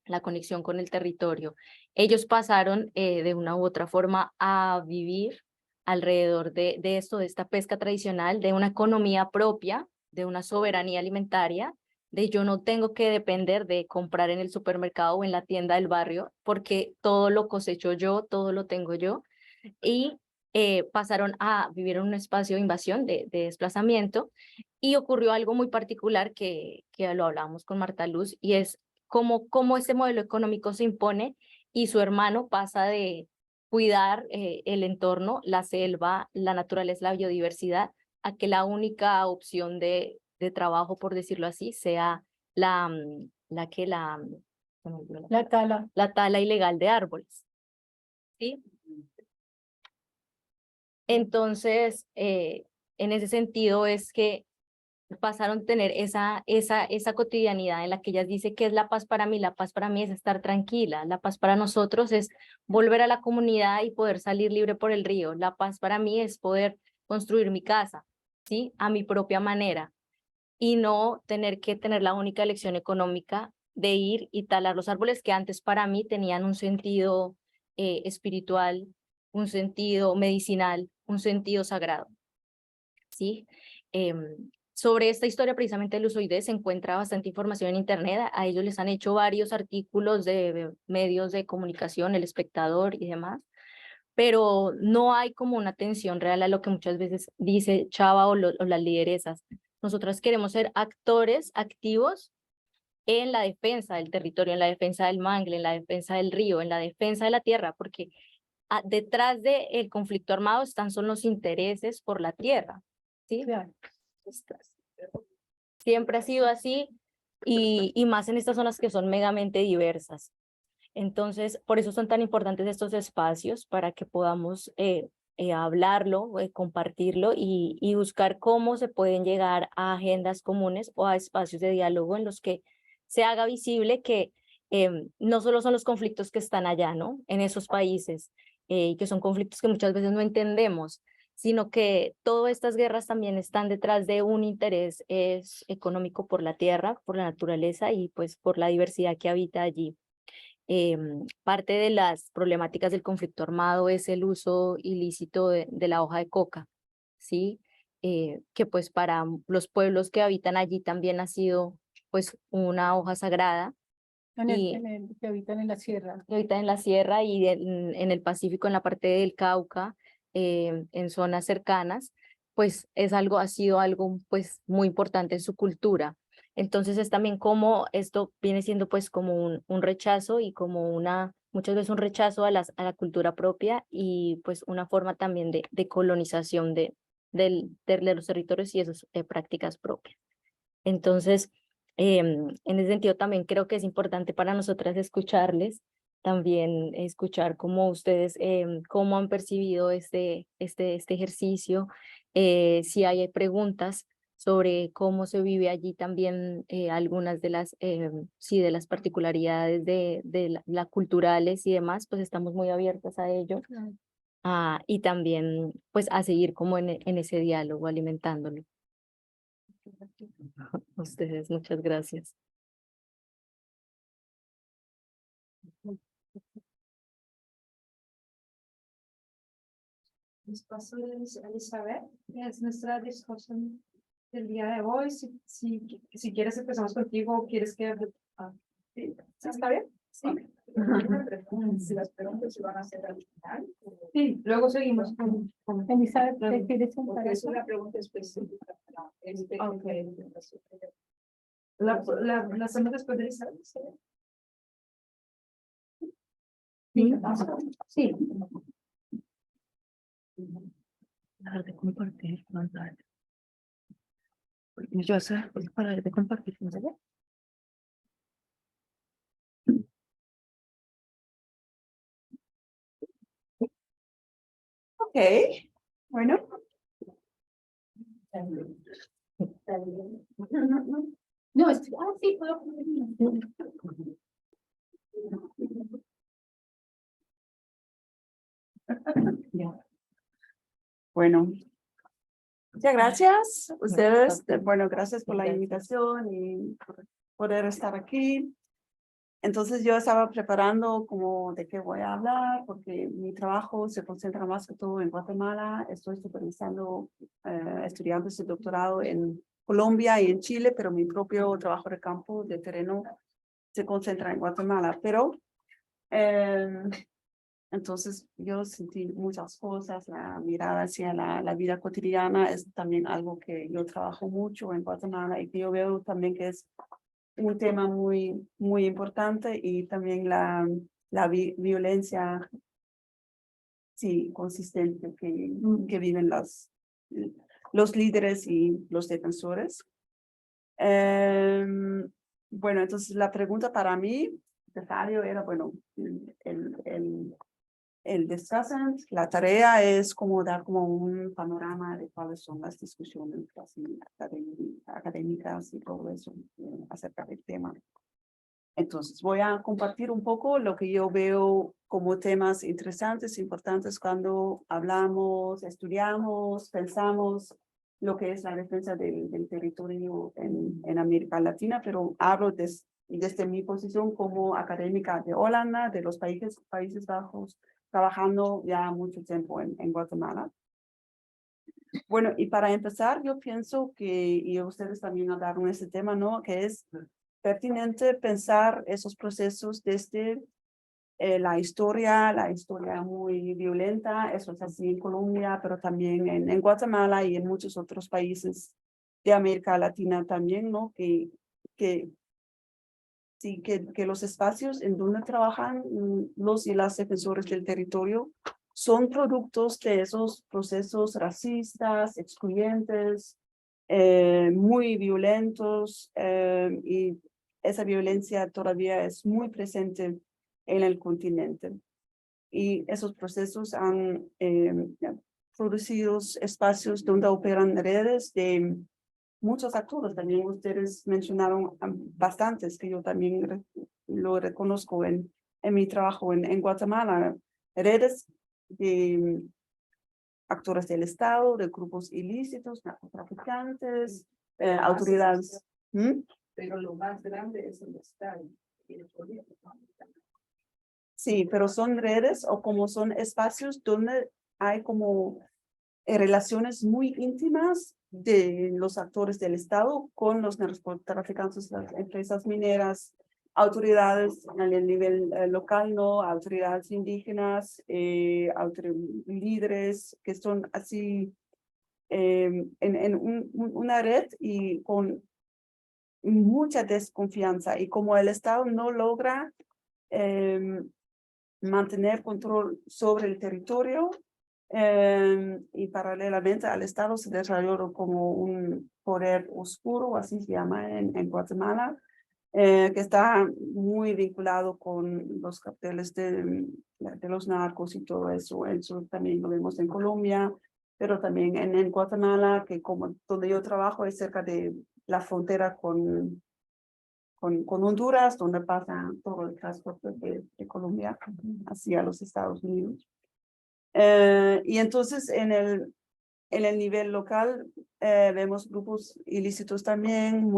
la conexión con el territorio. Ellos pasaron de una u otra forma a vivir alrededor de esto, de esta pesca tradicional, de una economía propia, de una soberanía alimentaria, de yo no tengo que depender de comprar en el supermercado o en la tienda del barrio, porque todo lo cosecho yo, todo lo tengo yo, y pasaron a vivir en un espacio de invasión, de desplazamiento, y ocurrió algo muy particular que lo hablábamos con Marta Luz, y es cómo ese modelo económico se impone y su hermano pasa de cuidar el entorno, la selva, la naturaleza, la biodiversidad, a que la única opción de trabajo, por decirlo así, sea la tala. la tala ilegal de árboles, ¿sí? Entonces, en ese sentido es que pasaron a tener esa cotidianidad en la que ellas dicen que es la paz para mí. La paz para mí es estar tranquila, la paz para nosotros es volver a la comunidad y poder salir libre por el río, la paz para mí es poder construir mi casa, ¿sí? A mi propia manera y no tener que tener la única elección económica de ir y talar los árboles que antes para mí tenían un sentido espiritual, un sentido medicinal, un sentido sagrado, ¿sí? Sobre esta historia precisamente de Luzoides se encuentra bastante información en internet, a ellos les han hecho varios artículos de medios de comunicación, El Espectador y demás, pero no hay como una atención real a lo que muchas veces dice Chava o las lideresas. Nosotras queremos ser actores activos en la defensa del territorio, en la defensa del mangle, en la defensa del río, en la defensa de la tierra, porque detrás del conflicto armado son los intereses por la tierra, ¿sí? Claro. Siempre ha sido así y más en estas zonas que son megamente diversas. Entonces, por eso son tan importantes estos espacios para que podamos hablarlo, compartirlo y buscar cómo se pueden llegar a agendas comunes o a espacios de diálogo en los que se haga visible que no solo son los conflictos que están allá, ¿no? En esos países, y que son conflictos que muchas veces no entendemos, sino que todas estas guerras también están detrás de un interés económico por la tierra, por la naturaleza y pues por la diversidad que habita allí. Parte de las problemáticas del conflicto armado es el uso ilícito de la hoja de coca, ¿sí? Que pues para los pueblos que habitan allí también ha sido pues una hoja sagrada. Que habitan en la sierra. Que habitan en la sierra y en el Pacífico, en la parte del Cauca, en zonas cercanas, pues ha sido algo pues muy importante en su cultura. Entonces es también como esto viene siendo pues como un rechazo y como muchas veces un rechazo a la cultura propia y pues una forma también de colonización de los territorios y esas prácticas propias. Entonces, en ese sentido también creo que es importante para nosotras escucharles, también escuchar cómo ustedes, cómo han percibido este ejercicio, si hay preguntas sobre cómo se vive allí también, algunas de de las particularidades de la culturales y demás, pues estamos muy abiertas a ello. Y también pues a seguir como en ese diálogo, alimentándolo. A ustedes, muchas gracias. Les paso a Elizabeth, que es nuestra discusión del día de hoy. Si quieres empezamos contigo o quieres que... sí, ¿está bien? Sí. Si las preguntas se van a hacer al final. Sí, luego seguimos con Elizabeth, ¿te quieres sentar? porque es una pregunta específica para este. Okay. La hacemos después de Elizabeth. ¿Sí? Sí. Dejar de compartir pantalla. Yo hacer para de compartir pantalla. Ok, bueno. No, sí, puedo. Bueno, muchas gracias. Ustedes, bueno, gracias por la invitación y por poder estar aquí. Entonces yo estaba preparando como de qué voy a hablar, porque mi trabajo se concentra más que todo en Guatemala. Estoy supervisando estudiantes de doctorado en Colombia y en Chile, pero mi propio trabajo de campo, de terreno, se concentra en Guatemala. Pero entonces yo sentí muchas cosas, la mirada hacia la vida cotidiana es también algo que yo trabajo mucho en Guatemala y que yo veo también que es un tema muy, muy importante y también la violencia, sí, consistente que viven los líderes y los defensores. Bueno, entonces la pregunta para mí, Cesario, era, bueno, el discussant, la tarea es como dar como un panorama de cuáles son las discusiones académicas y todo eso acerca del tema. Entonces voy a compartir un poco lo que yo veo como temas interesantes, importantes cuando hablamos, estudiamos, pensamos lo que es la defensa del territorio en América Latina, pero hablo desde mi posición como académica de Holanda, de los Países Bajos, trabajando ya mucho tiempo en Guatemala. Bueno, y para empezar, yo pienso que, y ustedes también hablaron de este tema, ¿no? Que es pertinente pensar esos procesos desde la historia muy violenta, eso es así en Colombia, pero también en Guatemala y en muchos otros países de América Latina también, ¿no? Sí, que los espacios en donde trabajan los y las defensores del territorio son productos de esos procesos racistas, excluyentes, muy violentos, y esa violencia todavía es muy presente en el continente. Y esos procesos han producido espacios donde operan redes de muchos actores. También ustedes mencionaron bastantes que yo también lo reconozco en mi trabajo en Guatemala. Redes actores del Estado, de grupos ilícitos, narcotraficantes, autoridades. ¿Mm? Pero lo más grande es el Estado y el político. Sí, pero son redes o como son espacios donde hay como relaciones muy íntimas de los actores del Estado con los narcotraficantes, las empresas mineras, autoridades en el nivel local, ¿no? Autoridades indígenas, líderes que son así en una red y con mucha desconfianza. Y como el Estado no logra mantener control sobre el territorio, y paralelamente al Estado se desarrolló como un poder oscuro, así se llama en Guatemala, que está muy vinculado con los carteles de los narcos y todo eso. Eso también lo vemos en Colombia, pero también en Guatemala, que como donde yo trabajo es cerca de la frontera con Honduras, donde pasa todo el transporte de Colombia hacia los Estados Unidos. Y entonces en el nivel local vemos grupos ilícitos también,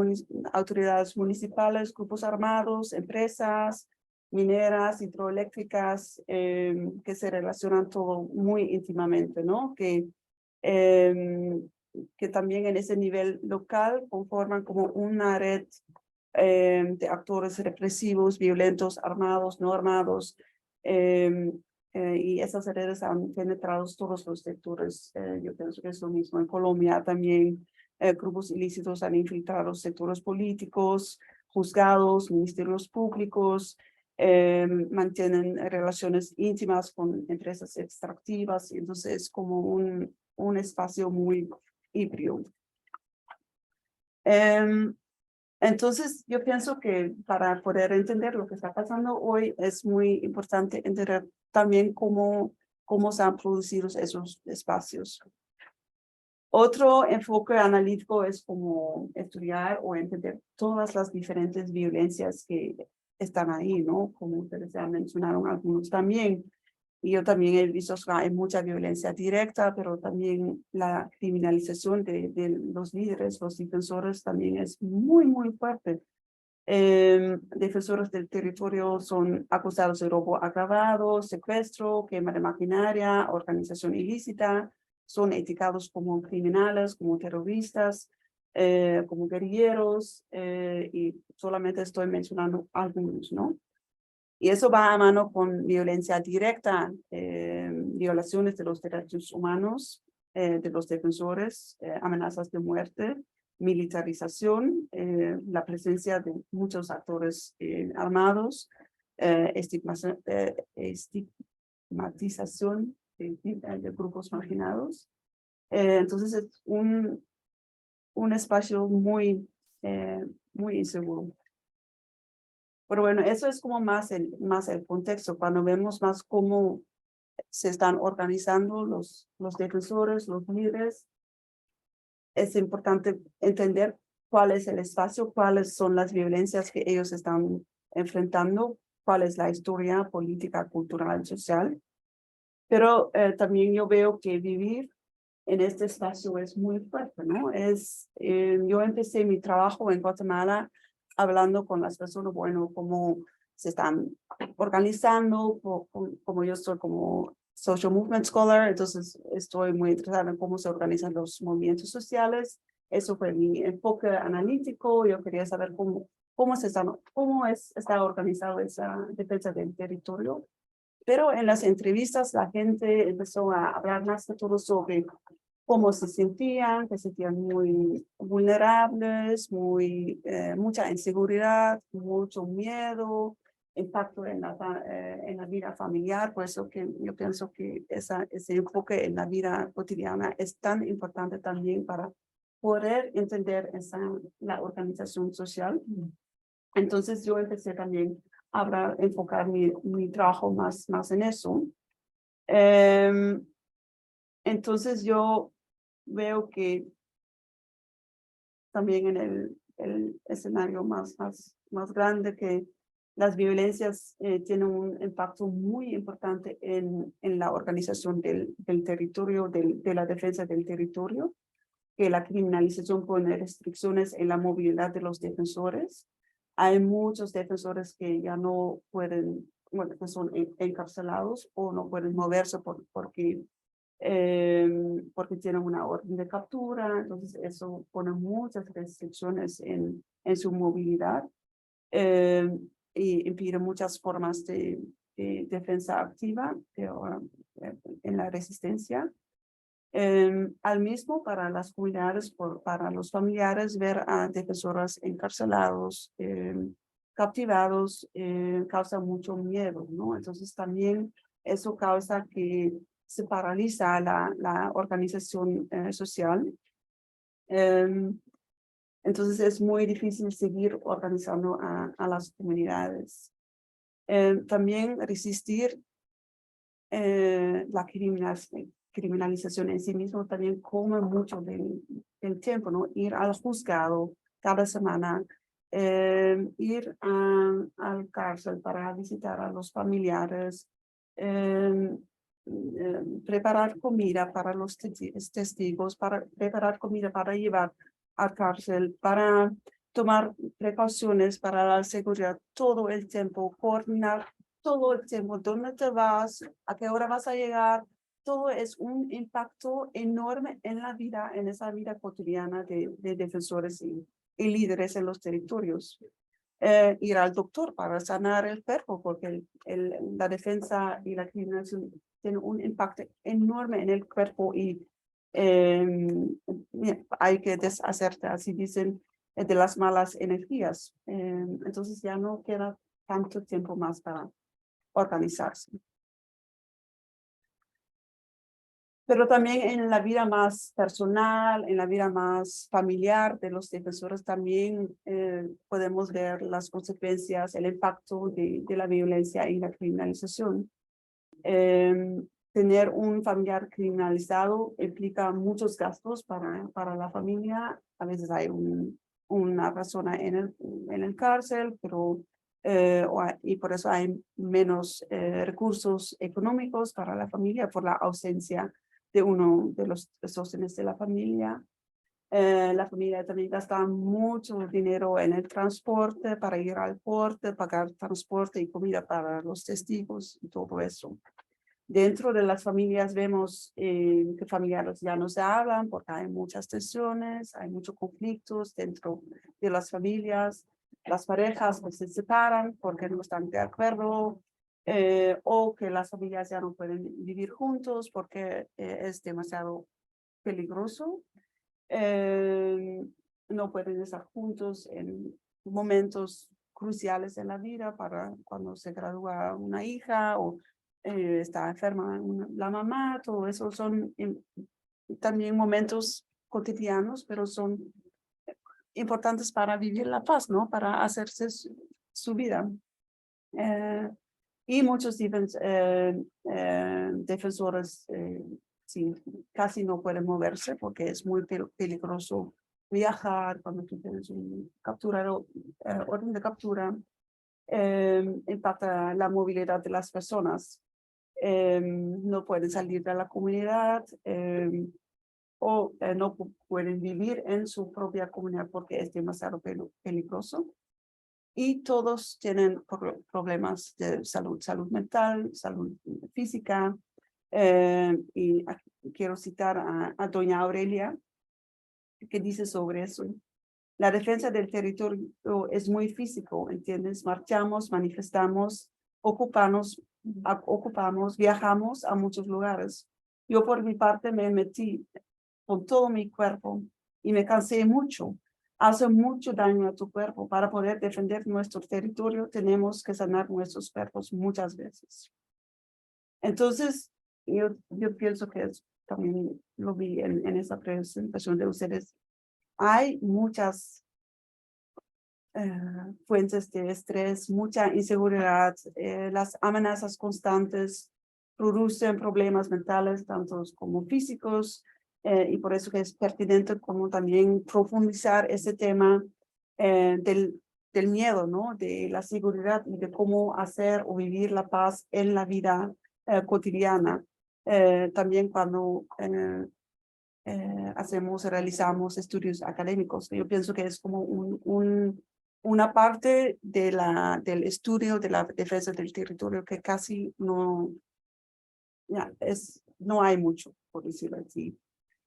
autoridades municipales, grupos armados, empresas mineras, hidroeléctricas, que se relacionan todo muy íntimamente, ¿no? Que también en ese nivel local conforman como una red de actores represivos, violentos, armados, no armados, y esas redes han penetrado todos los sectores. Yo pienso que es lo mismo en Colombia también. Grupos ilícitos han infiltrado sectores políticos, juzgados, ministerios públicos, mantienen relaciones íntimas con empresas extractivas, y entonces es como un espacio muy híbrido. Entonces, yo pienso que para poder entender lo que está pasando hoy es muy importante entender también cómo se han producido esos espacios. Otro enfoque analítico es como estudiar o entender todas las diferentes violencias que están ahí, ¿no? Como ustedes ya mencionaron algunos también. Y yo también he visto que hay mucha violencia directa, pero también la criminalización de los líderes, los defensores también es muy, muy fuerte. Defensores del territorio son acusados de robo agravado, secuestro, quema de maquinaria, organización ilícita, son etiquetados como criminales, como terroristas, como guerrilleros, y solamente estoy mencionando algunos, ¿no? Y eso va a mano con violencia directa, violaciones de los derechos humanos, de los defensores, amenazas de muerte, militarización, la presencia de muchos actores armados, estigmatización de grupos marginados. Entonces es un espacio muy inseguro. Pero bueno, eso es como más el contexto, cuando vemos más cómo se están organizando los defensores, los líderes. Es importante entender cuál es el espacio, cuáles son las violencias que ellos están enfrentando, cuál es la historia política, cultural, social. Pero también yo veo que vivir en este espacio es muy fuerte, ¿no? Yo empecé mi trabajo en Guatemala hablando con las personas, bueno, cómo se están organizando, como yo soy como social movement scholar, entonces estoy muy interesada en cómo se organizan los movimientos sociales. Eso fue mi enfoque analítico. Yo quería saber cómo está organizado esa defensa del territorio. Pero en las entrevistas la gente empezó a hablar más que todo sobre cómo se sentían, que se sentían muy vulnerables, mucha inseguridad, mucho miedo, impacto en la vida familiar. Por eso que yo pienso que ese enfoque en la vida cotidiana es tan importante también para poder entender la organización social. Entonces yo empecé también a enfocar mi trabajo más en eso. Entonces yo veo que también en el escenario más grande que las violencias tienen un impacto muy importante en la organización del territorio, de la defensa del territorio, que la criminalización pone restricciones en la movilidad de los defensores. Hay muchos defensores que ya no pueden, bueno, que son encarcelados o no pueden moverse porque tienen una orden de captura, entonces eso pone muchas restricciones en su movilidad y impide muchas formas de defensa activa en la resistencia. Al mismo para las comunidades, para los familiares, ver a defensoras encarcelados, captivados, causa mucho miedo, ¿no? Entonces también eso causa que se paraliza la organización social. Entonces es muy difícil seguir organizando a las comunidades. También resistir la criminalización en sí mismo también come mucho del tiempo, ¿no? Ir al juzgado cada semana, ir al cárcel para visitar a los familiares, preparar comida para los testigos, para preparar comida para llevar al cárcel, para tomar precauciones para la seguridad todo el tiempo, coordinar todo el tiempo, dónde te vas, a qué hora vas a llegar, todo es un impacto enorme en la vida, en esa vida cotidiana de defensores y líderes en los territorios. Ir al doctor para sanar el cuerpo, porque la defensa y la criminalización tienen un impacto enorme en el cuerpo y hay que deshacerte, así dicen, de las malas energías. Entonces ya no queda tanto tiempo más para organizarse. Pero también en la vida más personal, en la vida más familiar de los defensores también podemos ver las consecuencias, el impacto de la violencia y la criminalización. Tener un familiar criminalizado implica muchos gastos para la familia. A veces hay una persona en el cárcel, pero y por eso hay menos recursos económicos para la familia por la ausencia de uno de los sóstenes de la familia. La familia también gasta mucho dinero en el transporte para ir al corte, pagar transporte y comida para los testigos y todo eso. Dentro de las familias vemos que familiares ya no se hablan porque hay muchas tensiones, hay muchos conflictos dentro de las familias. Las parejas pues, se separan porque no están de acuerdo o que las familias ya no pueden vivir juntos porque es demasiado peligroso. No pueden estar juntos en momentos cruciales en la vida para cuando se gradúa una hija o está enferma la mamá, todo eso son también momentos cotidianos, pero son importantes para vivir la paz, ¿no? Para hacerse su vida. Y muchos defensores sí, casi no pueden moverse porque es muy peligroso viajar cuando tú tienes un orden de captura. Impacta la movilidad de las personas. No pueden salir de la comunidad o no pueden vivir en su propia comunidad porque es demasiado peligroso. Y todos tienen problemas de salud mental, salud física. Y aquí quiero citar a doña Aurelia, que dice sobre eso. La defensa del territorio es muy físico, ¿entiendes? Marchamos, manifestamos, ocupamos, viajamos a muchos lugares. Yo por mi parte me metí con todo mi cuerpo y me cansé mucho. Hace mucho daño a tu cuerpo. Para poder defender nuestro territorio tenemos que sanar nuestros cuerpos muchas veces. Entonces, yo pienso que también lo vi en esa presentación de ustedes. Hay muchas fuentes de estrés, mucha inseguridad, las amenazas constantes producen problemas mentales, tanto como físicos, y por eso que es pertinente como también profundizar ese tema del del miedo, ¿no? De la seguridad y de cómo hacer o vivir la paz en la vida cotidiana. También cuando realizamos estudios académicos. Yo pienso que es como una parte del estudio de la defensa del territorio que casi no hay mucho, por decirlo así.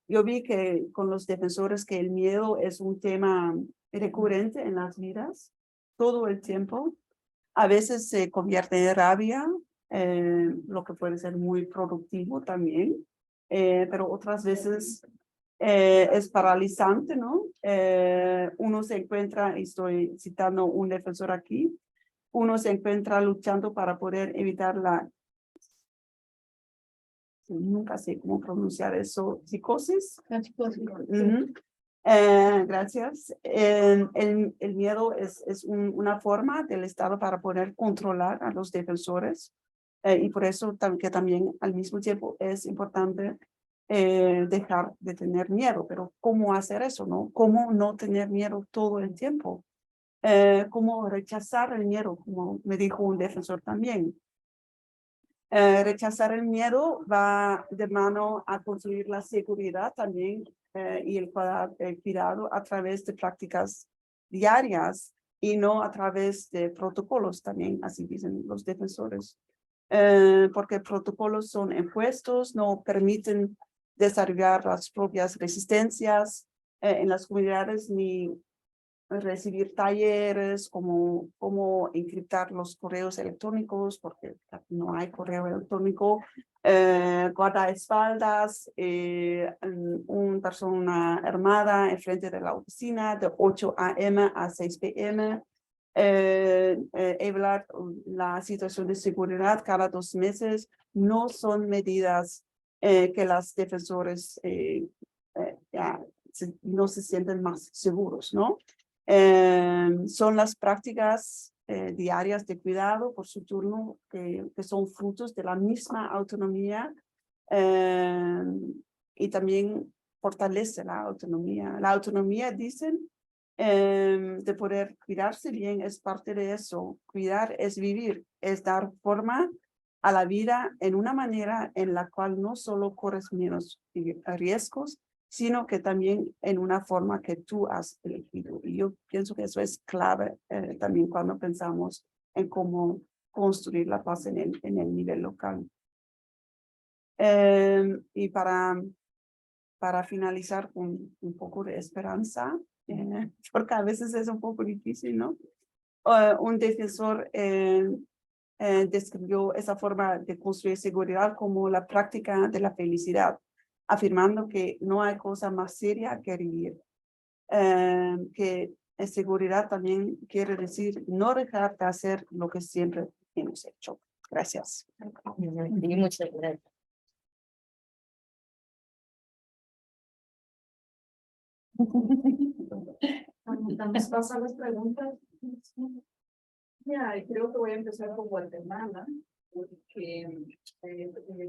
Yo vi que con los defensores que el miedo es un tema recurrente en las vidas todo el tiempo. A veces se convierte en rabia, lo que puede ser muy productivo también, pero otras veces es paralizante, ¿no? Uno se encuentra, y estoy citando un defensor aquí, uno se encuentra luchando para poder evitar nunca sé cómo pronunciar eso, psicosis. Gracias. El miedo es una forma del Estado para poder controlar a los defensores y por eso que también al mismo tiempo es importante dejar de tener miedo. Pero ¿cómo hacer eso? ¿No? ¿Cómo no tener miedo todo el tiempo? ¿Cómo rechazar el miedo? Como me dijo un defensor también. Rechazar el miedo va de mano a construir la seguridad también y el cuidado a través de prácticas diarias y no a través de protocolos también, así dicen los defensores. Porque protocolos son impuestos, no permiten desarrollar las propias resistencias en las comunidades ni recibir talleres como cómo encriptar los correos electrónicos, porque no hay correo electrónico, guardaespaldas, una persona armada enfrente de la oficina de 8 a.m. a 6 p.m., evaluar la situación de seguridad cada 2 meses, no son medidas que los defensores no se sienten más seguros, ¿no? Son las prácticas diarias de cuidado por su turno que son frutos de la misma autonomía y también fortalece la autonomía. La autonomía, dicen, de poder cuidarse bien es parte de eso. Cuidar es vivir, es dar forma a la vida en una manera en la cual no solo corres menos riesgos, sino que también en una forma que tú has elegido. Y yo pienso que eso es clave también cuando pensamos en cómo construir la paz en el nivel local. Y para finalizar con un poco de esperanza, porque a veces es un poco difícil, ¿no? Un defensor describió esa forma de construir seguridad como la práctica de la felicidad, afirmando que no hay cosa más seria que vivir. Que seguridad también quiere decir no dejar de hacer lo que siempre hemos hecho. Gracias. Y muchas gracias. Nos pasan las preguntas. Ya, creo que voy a empezar con Guatemala, porque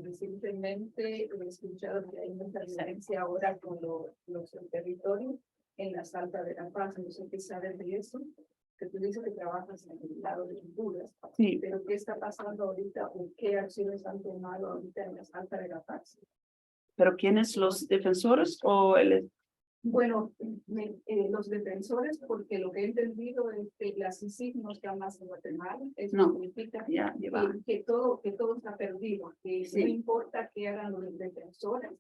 recientemente he escuchado que hay mucha diferencia ahora con los territorios en la Salta de la Paz. No sé qué sabes de eso, que tú dices que trabajas en el lado de Honduras, Sí. pero ¿qué está pasando ahorita o qué acciones han tomado ahorita en la Salta de la Paz? ¿Pero quiénes, los defensores o el? Bueno, los defensores, porque lo que he entendido es que las ICIG no están más en Guatemala, eso No, significa que que todo está perdido, que sí. no importa qué hagan los defensores,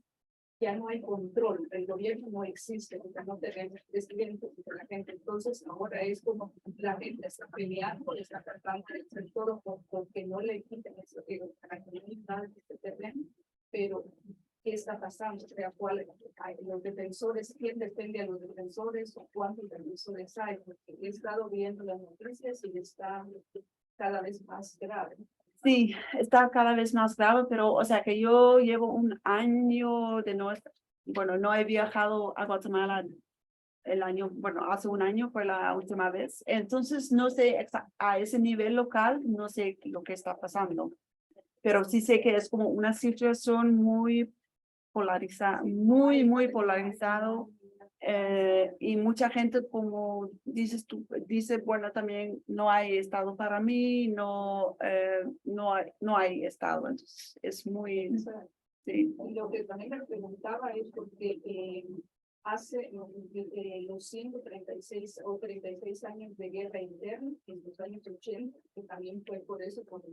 ya no hay control, el gobierno no existe, porque no tenemos presidente de la gente, entonces ahora es como la gente está peleando, está tratando de hacer todo porque no le quiten eso, a la comunidad que se terreno, pero ¿qué está pasando? O sea, los defensores, ¿quién defiende a los defensores o cuántos defensores hay? Porque he estado viendo las noticias y está cada vez más grave. Sí, está cada vez más grave, pero o sea que yo llevo un año de no he viajado a Guatemala hace un año fue la última vez. Entonces no sé a ese nivel local, no sé lo que está pasando, pero sí sé que es como una situación muy polarizado, muy polarizado Y mucha gente, como dices tú, dice, bueno, también no hay Estado para mí, no, no hay Estado. Entonces, es muy, sí. Y lo que también me preguntaba es porque hace los 136 o 36 años de guerra interna, en los años 80, que también fue por eso, por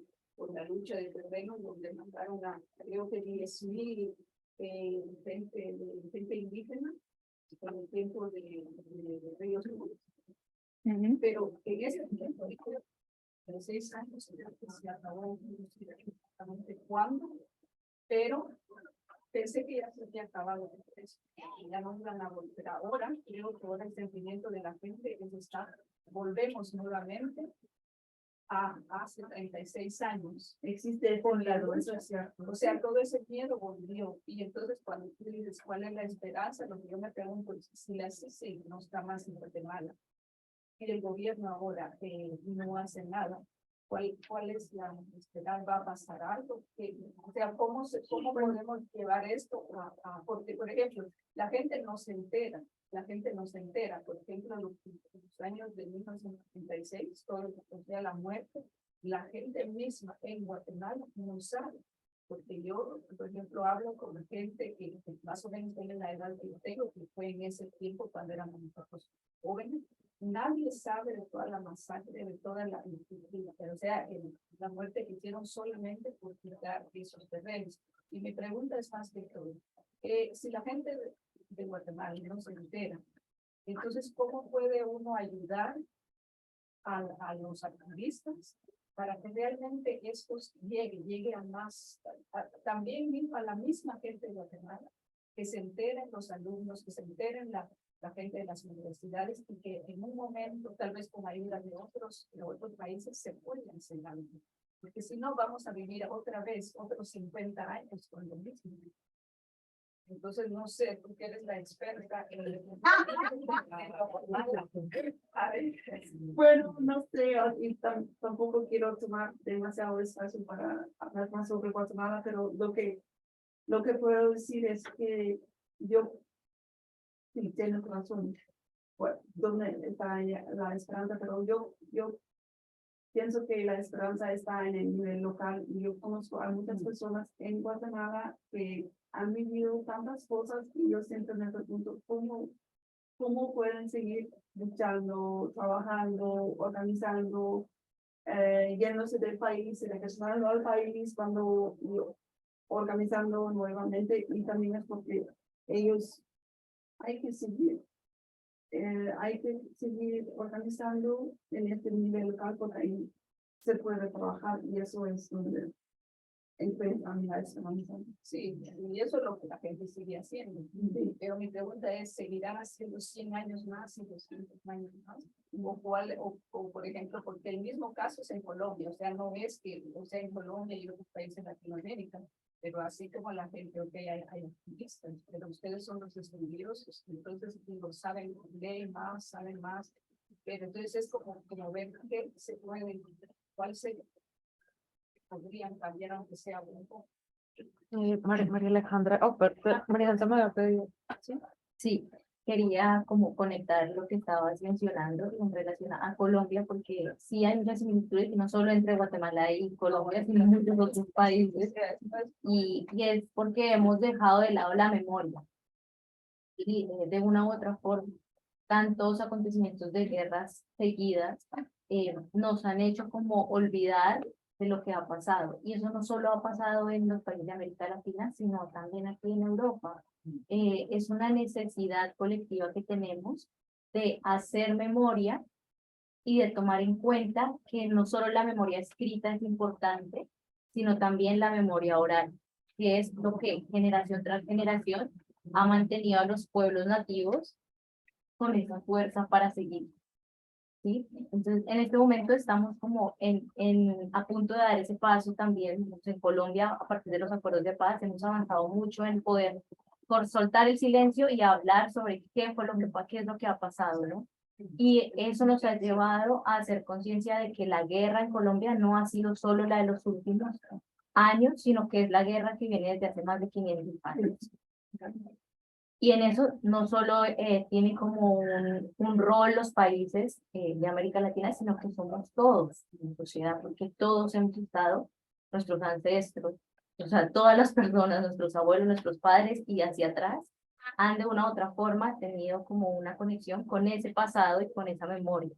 la lucha de terrenos, donde mandaron a, creo que 10.000 gente indígena, en el tiempo de Ríos Negros. Pero en ese tiempo, de 6 años, se acabó, no sé exactamente cuándo, pero pensé que ya se había acabado eso, ya no iban a volver. Ahora creo que ahora el sentimiento de la gente es estar, volvemos nuevamente a hace 36 años. Existe Con la lucha, o sea, todo ese miedo volvió. Y entonces cuando tú dices cuál es la esperanza, lo que yo me pregunto es si la CICIG no está más en Guatemala y el gobierno ahora no hace nada. ¿Cuál es la esperanza? ¿Va a pasar algo? O sea, ¿cómo podemos llevar esto porque, por ejemplo, la gente no se entera, por ejemplo, en los años de 1996, todo lo que sea la muerte, la gente misma en Guatemala no sabe, porque yo, por ejemplo, hablo con gente que más o menos tiene la edad que yo tengo, que fue en ese tiempo cuando éramos nosotros jóvenes. Nadie sabe de toda la masacre, de toda la, o sea, la muerte que hicieron solamente por quitar esos terrenos. Y mi pregunta es más que todo, si la gente de Guatemala no se entera, entonces, ¿cómo puede uno ayudar a los activistas para que realmente estos llegue a más, también a la misma gente de Guatemala, que se enteren los alumnos, que se enteren la gente de las universidades y que en un momento, tal vez con ayuda de otros países, se pueda enseñar. Porque si no, vamos a vivir otra vez otros 50 años con lo mismo. Entonces, no sé, tú que eres la experta en Bueno, no sé, y tampoco quiero tomar demasiado espacio para hablar más sobre Guatemala, pero lo que puedo decir es que yo sí tengo razón. Bueno, ¿dónde está la esperanza? Pero yo pienso que la esperanza está en el nivel local. Y yo conozco a muchas personas en Guatemala que han vivido tantas cosas y yo siempre me pregunto cómo pueden seguir luchando, trabajando, organizando, yéndose del país, regresando al país cuando organizando nuevamente, y también es porque ellos hay que seguir organizando en este nivel local porque ahí se puede trabajar y eso es donde encuentran la esperanza. Sí, y eso es lo que la gente sigue haciendo. Sí. Pero mi pregunta es, ¿seguirán haciendo 100 años más y 200 años más? O por ejemplo, porque el mismo caso es en Colombia, o sea, no es que, o sea, en Colombia y otros países de Latinoamérica, pero así como la gente, ok, hay activistas, pero ustedes son los estudiosos, entonces digo, saben más, saben más, pero entonces es como ver qué se puede, cuál se podrían cambiar aunque sea un poco. María Alejandra, María Alejandra me había pedido. Sí, quería como conectar lo que estabas mencionando en relación a Colombia, porque sí hay muchas similitudes, no solo entre Guatemala y Colombia, sino en muchos otros países, y es porque hemos dejado de lado la memoria, y de una u otra forma, tantos acontecimientos de guerras seguidas nos han hecho como olvidar de lo que ha pasado, y eso no solo ha pasado en los países de América Latina, sino también aquí en Europa. Es una necesidad colectiva que tenemos de hacer memoria y de tomar en cuenta que no solo la memoria escrita es importante, sino también la memoria oral, que es lo que generación tras generación ha mantenido a los pueblos nativos con esa fuerza para seguir. ¿Sí? Entonces, en este momento estamos como a punto de dar ese paso también. En Colombia, a partir de los acuerdos de paz, hemos avanzado mucho en poder por soltar el silencio y hablar sobre qué es lo que ha pasado, ¿no? Y eso nos ha llevado a hacer conciencia de que la guerra en Colombia no ha sido solo la de los últimos años, sino que es la guerra que viene desde hace más de 500 años. Y en eso no solo tiene como un rol los países de América Latina, sino que somos todos en sociedad, porque todos hemos estado, nuestros ancestros, o sea, todas las personas, nuestros abuelos, nuestros padres y hacia atrás, han de una u otra forma tenido como una conexión con ese pasado y con esa memoria.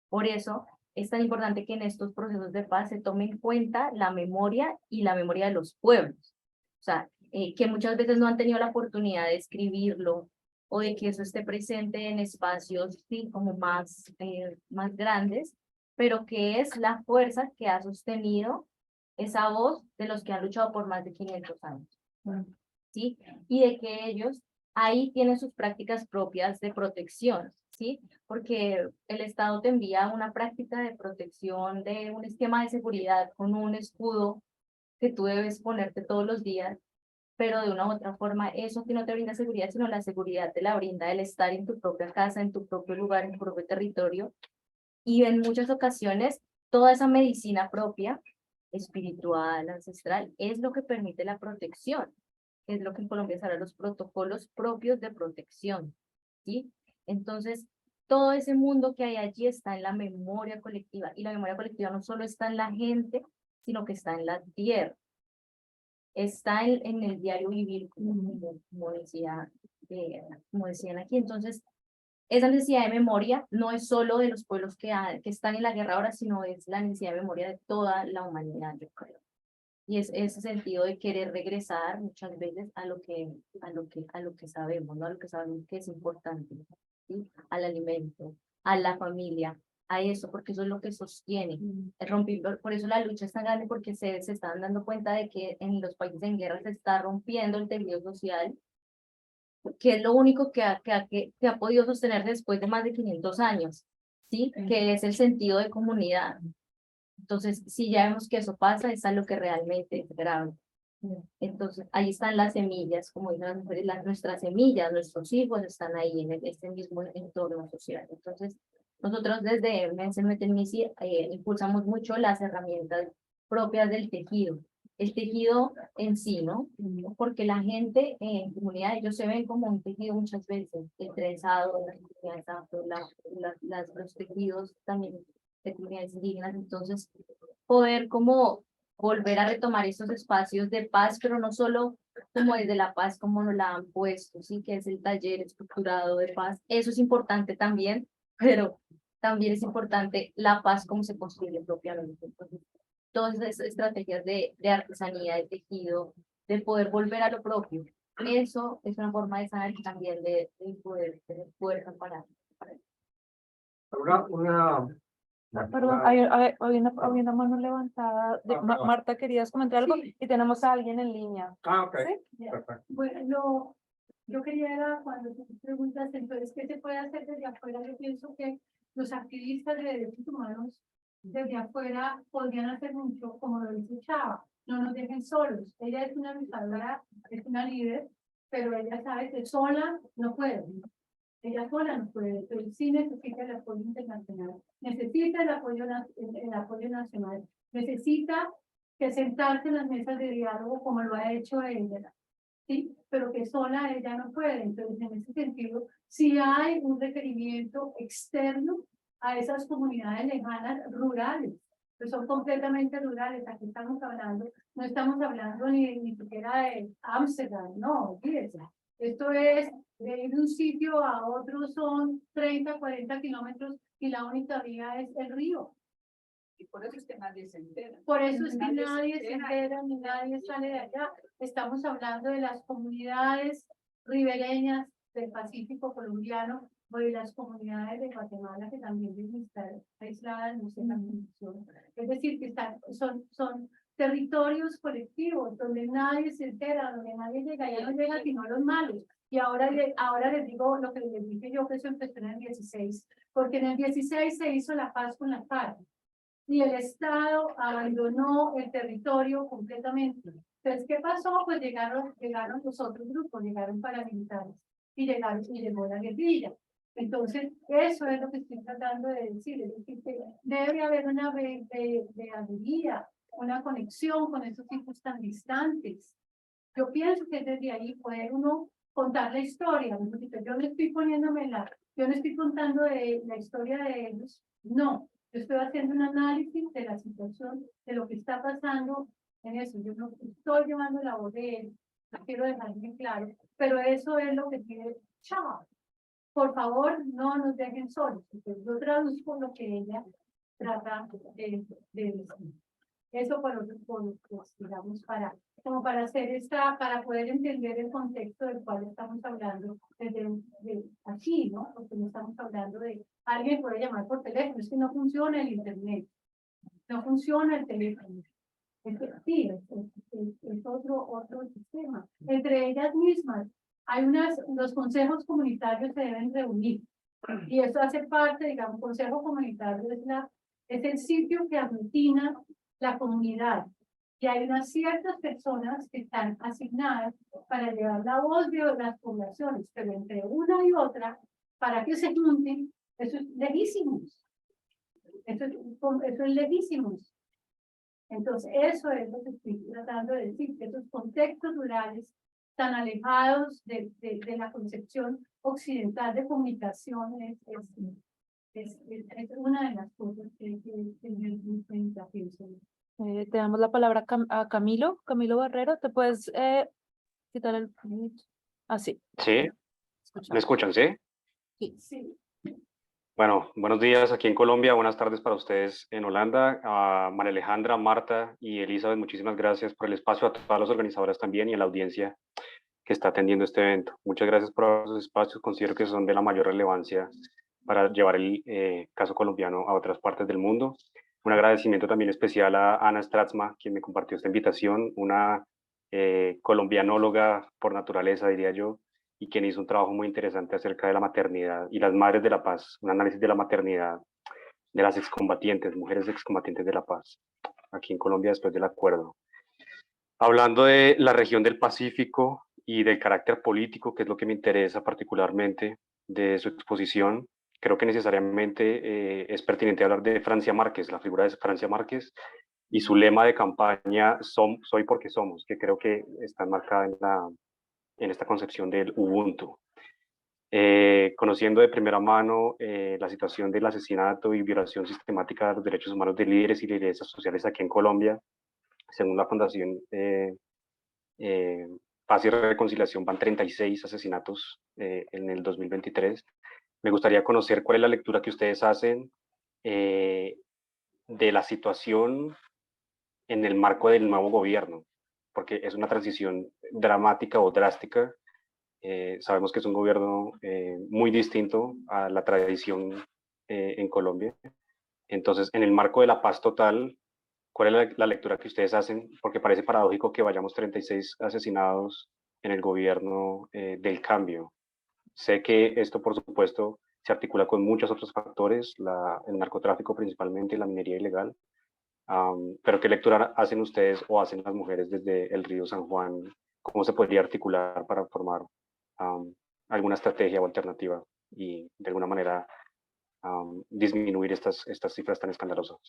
Por eso es tan importante que en estos procesos de paz se tome en cuenta la memoria y la memoria de los pueblos. O sea, que muchas veces no han tenido la oportunidad de escribirlo o de que eso esté presente en espacios sí, como más grandes, pero que es la fuerza que ha sostenido esa voz de los que han luchado por más de 500 años. ¿Sí? Y de que ellos ahí tienen sus prácticas propias de protección, ¿sí? Porque el Estado te envía una práctica de protección de un esquema de seguridad con un escudo que tú debes ponerte todos los días, pero de una u otra forma eso que no te brinda seguridad, sino la seguridad te la brinda el estar en tu propia casa, en tu propio lugar, en tu propio territorio, y en muchas ocasiones toda esa medicina propia, espiritual, ancestral, es lo que permite la protección, es lo que en Colombia se llama los protocolos propios de protección, ¿sí? Entonces, todo ese mundo que hay allí está en la memoria colectiva, y la memoria colectiva no solo está en la gente, sino que está en la tierra. Está en el diario vivir, como decían aquí. Entonces, esa necesidad de memoria no es solo de los pueblos que están en la guerra ahora, sino es la necesidad de memoria de toda la humanidad, yo creo. Y es ese sentido de querer regresar muchas veces a lo que sabemos, ¿no? A lo que sabemos que es importante, ¿sí? Al alimento, a la familia, a eso, porque eso es lo que sostiene. Por eso la lucha es tan grande, porque se están dando cuenta de que en los países en guerra se está rompiendo el tejido social, que es lo único que ha podido sostener después de más de 500 años, ¿sí? Que es el sentido de comunidad. Entonces, si ya vemos que eso pasa, es algo que realmente es grave. Entonces, ahí están las semillas, como dicen las mujeres, nuestras semillas, nuestros hijos están ahí en este mismo entorno social. Entonces, nosotros desde Metenici impulsamos mucho las herramientas propias del tejido. El tejido en sí, ¿no? Porque la gente en comunidad, ellos se ven como un tejido muchas veces, el trenzado, las comunidades afro, los tejidos también de comunidades indígenas. Entonces, poder como volver a retomar esos espacios de paz, pero no solo como desde la paz como nos la han puesto, sí, que es el taller estructurado de paz. Eso es importante también, pero también es importante la paz como se construye propiamente. Entonces, todas esas estrategias de artesanía, de tejido, de poder volver a lo propio, eso es una forma de sanar y también de poder tener fuerza para Perdón, había una mano levantada. Marta, ¿querías comentar algo? Sí. Y tenemos a alguien en línea. Ok, ¿Sí? perfecto. Bueno, yo quería era cuando tú preguntas, entonces, ¿qué se puede hacer desde afuera? Yo pienso que los activistas de derechos humanos desde afuera podrían hacer mucho, como lo dice Chava, no nos dejen solos. Ella es una luchadora, es una líder, pero ella sabe que sola no puede. Ella sola no puede, pero sí necesita el apoyo internacional, necesita el apoyo nacional, necesita que sentarse en las mesas de diálogo como lo ha hecho ella, ¿sí? Pero que sola ella no puede. Entonces, en ese sentido, sí hay un requerimiento externo a esas comunidades lejanas rurales, que son completamente rurales. Aquí estamos hablando, no estamos hablando ni siquiera de Ámsterdam, no, olvídese. Esto es de ir de un sitio a otro, son 30, 40 kilómetros y la única vía es el río. Y por eso es que nadie se entera. Por eso es que nadie se entera ni nadie sale de allá. Estamos hablando de las comunidades ribereñas del Pacífico colombiano o de las comunidades de Guatemala que también deben estar aisladas, no sé la condición. Es decir, que son territorios colectivos donde nadie se entera, donde nadie llega, ya no llega sino los malos. Y ahora les digo lo que les dije yo, que eso empezó en el 16, porque en el 16 se hizo la paz con la FARC. Y el Estado abandonó el territorio completamente. Entonces, ¿qué pasó? Pues llegaron los otros grupos, llegaron paramilitares y llegó la guerrilla. Entonces, eso es lo que estoy tratando de decir, es decir, que debe haber una veeduría, una conexión con esos tipos tan distantes. Yo pienso que desde ahí puede uno contar la historia. Yo no estoy yo no estoy contando la historia de ellos, no. Yo estoy haciendo un análisis de la situación, de lo que está pasando en eso. Yo no estoy llevando la voz de él, no quiero dejar bien claro, pero eso es lo que quiere Chava. Por favor, no nos dejen solos. Entonces, yo traduzco lo que ella trata de decir. Eso digamos, como para hacer para poder entender el contexto del cual estamos hablando desde aquí, ¿no? Porque no estamos hablando de alguien puede llamar por teléfono, es que no funciona el internet, no funciona el teléfono. Sí, es otro sistema. Entre ellas mismas, los consejos comunitarios se deben reunir. Y eso hace parte, digamos, consejo comunitario es el sitio que aglutina la comunidad. Y hay unas ciertas personas que están asignadas para llevar la voz de las poblaciones, pero entre una y otra, para que se junten, eso es lejísimo. Eso es lejísimo. Entonces, eso es lo que estoy tratando de decir, que esos contextos rurales tan alejados de la concepción occidental de comunicación es una de las cosas que yo pienso. Te damos la palabra a Camilo Barrero. ¿Te puedes quitar el... Así. Sí, ¿me escuchan, sí? Sí. Bueno, buenos días aquí en Colombia, buenas tardes para ustedes en Holanda. A María Alejandra, Marta y Elizabeth, muchísimas gracias por el espacio, a todas las organizadoras también y a la audiencia que está atendiendo este evento. Muchas gracias por esos espacios, considero que son de la mayor relevancia para llevar el caso colombiano a otras partes del mundo. Un agradecimiento también especial a Ana Stratzma, quien me compartió esta invitación, una colombianóloga por naturaleza, diría yo, y quien hizo un trabajo muy interesante acerca de la maternidad y las madres de la paz, un análisis de la maternidad de las excombatientes, mujeres excombatientes de la paz, aquí en Colombia después del acuerdo. Hablando de la región del Pacífico y del carácter político, que es lo que me interesa particularmente de su exposición, creo que necesariamente es pertinente hablar de Francia Márquez, la figura de Francia Márquez y su lema de campaña, soy porque somos, que creo que está enmarcada en esta concepción del Ubuntu. Conociendo de primera mano la situación del asesinato y violación sistemática de los derechos humanos de líderes y lideresas sociales aquí en Colombia, según la Fundación Paz y Reconciliación, van 36 asesinatos en el 2023. Me gustaría conocer cuál es la lectura que ustedes hacen de la situación en el marco del nuevo gobierno, porque es una transición dramática o drástica. Sabemos que es un gobierno muy distinto a la tradición en Colombia. Entonces, en el marco de la paz total, ¿cuál es la lectura que ustedes hacen? Porque parece paradójico que vayamos 36 asesinados en el gobierno del cambio. Sé que esto, por supuesto, se articula con muchos otros factores, el narcotráfico principalmente, la minería ilegal. Pero ¿qué lectura hacen ustedes o hacen las mujeres desde el río San Juan? ¿Cómo se podría articular para formar alguna estrategia o alternativa y de alguna manera disminuir estas cifras tan escandalosas?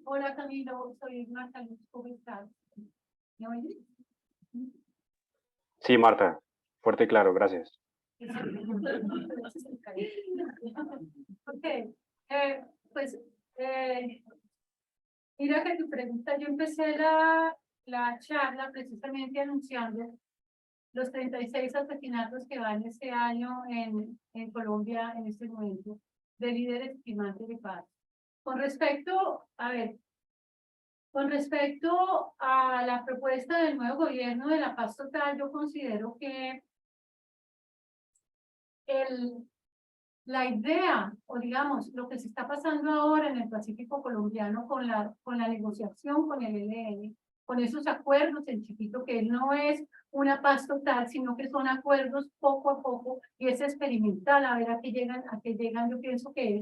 Hola Camilo, soy Marta Luz, ¿cómo estás? ¿Me oyes? Sí, Marta, fuerte y claro, gracias. Ok, pues mira que tu pregunta, yo empecé la charla precisamente anunciando los 36 asesinatos que van este año en Colombia en este momento de líderes firmantes de paz. Con respecto a la propuesta del nuevo gobierno de la paz total, yo considero que la idea, o digamos, lo que se está pasando ahora en el Pacífico colombiano con la negociación con el ELN, con esos acuerdos en chiquito, que no es una paz total, sino que son acuerdos poco a poco, y es experimental, a ver a qué llegan, yo pienso que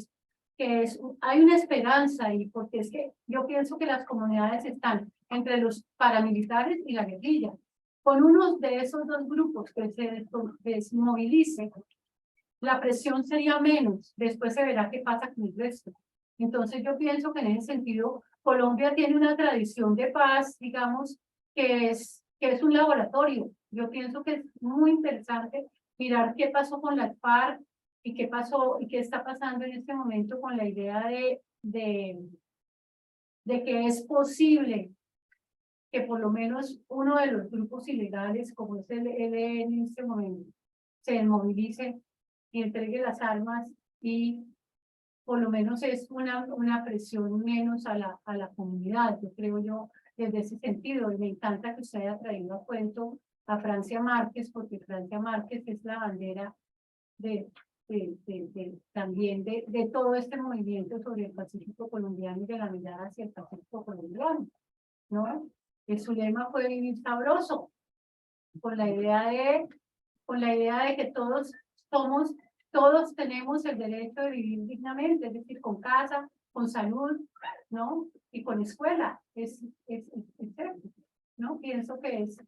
hay una esperanza ahí, porque es que yo pienso que las comunidades están entre los paramilitares y la guerrilla. Con uno de esos dos grupos que se desmovilicen, la presión sería menos, después se verá qué pasa con el resto. Entonces yo pienso que en ese sentido Colombia tiene una tradición de paz, digamos, que es un laboratorio. Yo pienso que es muy interesante mirar qué pasó con las FARC y qué pasó y qué está pasando en este momento con la idea de que es posible que por lo menos uno de los grupos ilegales, como es el ELN en este momento, se movilice y entregue las armas y por lo menos es una presión menos a la comunidad, yo creo yo, desde ese sentido. Y me encanta que usted haya traído a cuento a Francia Márquez, porque Francia Márquez es la bandera también de todo este movimiento sobre el Pacífico colombiano y de la mirada hacia el Pacífico colombiano, ¿no? Su lema fue vivir sabroso, con la idea de que todos tenemos el derecho de vivir dignamente, es decir, con casa, con salud, ¿no? Y con escuela, es cierto, ¿no? Pienso que es,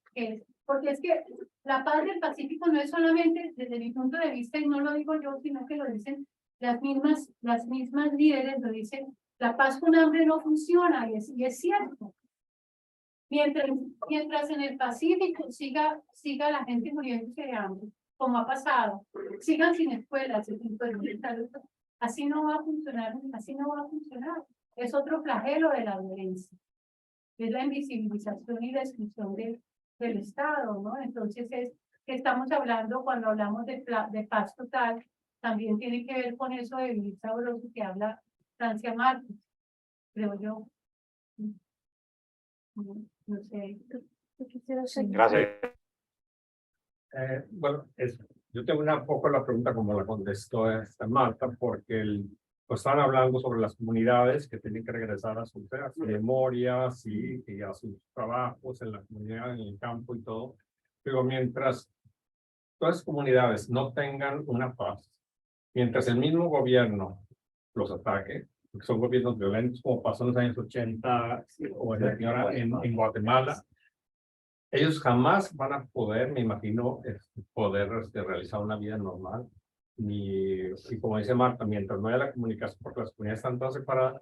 porque es que la paz del Pacífico no es solamente, desde mi punto de vista, y no lo digo yo, sino que lo dicen las mismas líderes, lo dicen, la paz con hambre no funciona, y es cierto. Mientras en el Pacífico siga la gente muriéndose de hambre, como ha pasado, sigan sin escuelas, así no va a funcionar, así no va a funcionar. Es otro flagelo de la violencia. Es la invisibilización y la exclusión del Estado, ¿no? Entonces que estamos hablando, cuando hablamos de paz total, también tiene que ver con eso de vivir sabroso que habla Francia Márquez, creo yo. No sé. Gracias. Bueno, yo tengo un poco la pregunta como la contestó esta Marta, porque pues están hablando sobre las comunidades que tienen que regresar a sus memorias y a sus trabajos en la comunidad, en el campo y todo. Pero mientras todas las comunidades no tengan una paz, mientras el mismo gobierno los ataque, porque son gobiernos violentos, como pasó en los años 80 o en Guatemala, ellos jamás van a poder, me imagino, poder realizar una vida normal. Y como dice Marta, mientras no haya la comunicación, porque las comunidades están todas separadas,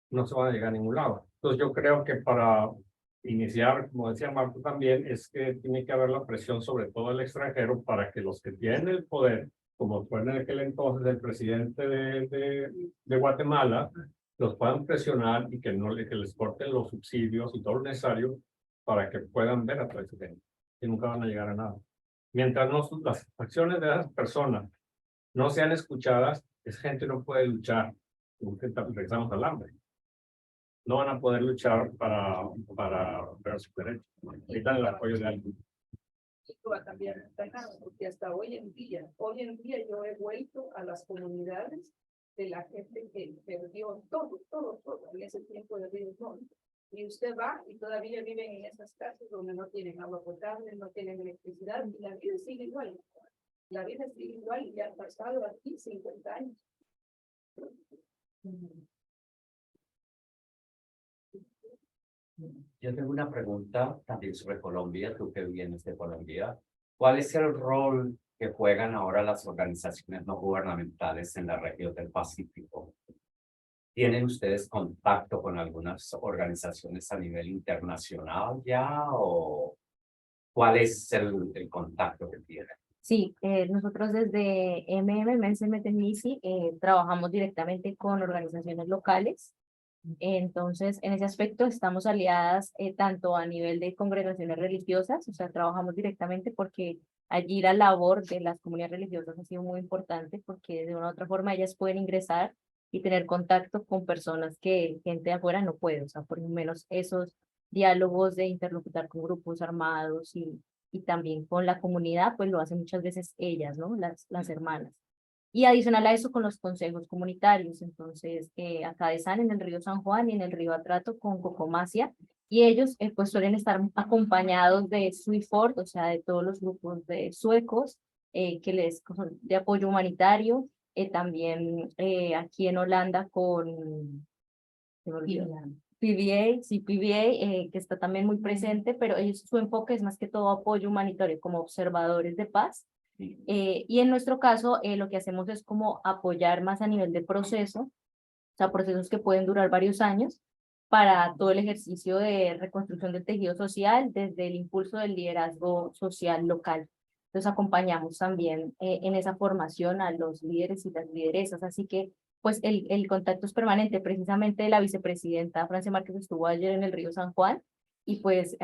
no se van a llegar a ningún lado. Entonces yo creo que para iniciar, como decía Marta también, es que tiene que haber la presión sobre todo el extranjero para que los que tienen el poder, como fue en aquel entonces el presidente de Guatemala, los puedan presionar y que les corten los subsidios y todo lo necesario para que puedan ver a través de gente, y nunca van a llegar a nada. Mientras las acciones de esas personas no sean escuchadas, esa gente no puede luchar. Regresamos al hambre. No van a poder luchar para ver sus derechos. Necesitan el apoyo de alguien. Esto va a cambiar, porque hasta hoy en día yo he vuelto a las comunidades de la gente que perdió todo en ese tiempo de Río Hondo. Y usted va y todavía viven en esas casas donde no tienen agua potable, no tienen electricidad, y la vida sigue igual. La vida sigue igual y ya han pasado aquí 50 años. Yo tengo una pregunta también sobre Colombia, tú que vienes de Colombia. ¿Cuál es el rol que juegan ahora las organizaciones no gubernamentales en la región del Pacífico? ¿Tienen ustedes contacto con algunas organizaciones a nivel internacional ya o cuál es el contacto que tienen? Sí, nosotros desde Mense Metemisi trabajamos directamente con organizaciones locales. Entonces, en ese aspecto estamos aliadas tanto a nivel de congregaciones religiosas, o sea, trabajamos directamente porque allí la labor de las comunidades religiosas ha sido muy importante porque de una u otra forma ellas pueden ingresar y tener contacto con personas que gente de afuera no puede, o sea, por lo menos esos diálogos de interlocutar con grupos armados y también con la comunidad, pues lo hacen muchas veces ellas, ¿no? Las hermanas. Y adicional a eso con los consejos comunitarios, entonces acá de San en el río San Juan y en el río Atrato con Cocomacia, y ellos pues suelen estar acompañados de Suifort, o sea, de todos los grupos de suecos que les son de apoyo humanitario, también aquí en Holanda con PVA, sí, PVA, que está también muy presente, pero ellos, su enfoque es más que todo apoyo humanitario como observadores de paz. Y en nuestro caso, lo que hacemos es como apoyar más a nivel de proceso, o sea, procesos que pueden durar varios años, para todo el ejercicio de reconstrucción del tejido social desde el impulso del liderazgo social local. Entonces acompañamos también en esa formación a los líderes y las lideresas, así que pues el contacto es permanente. Precisamente la vicepresidenta Francia Márquez estuvo ayer en el Río San Juan y pues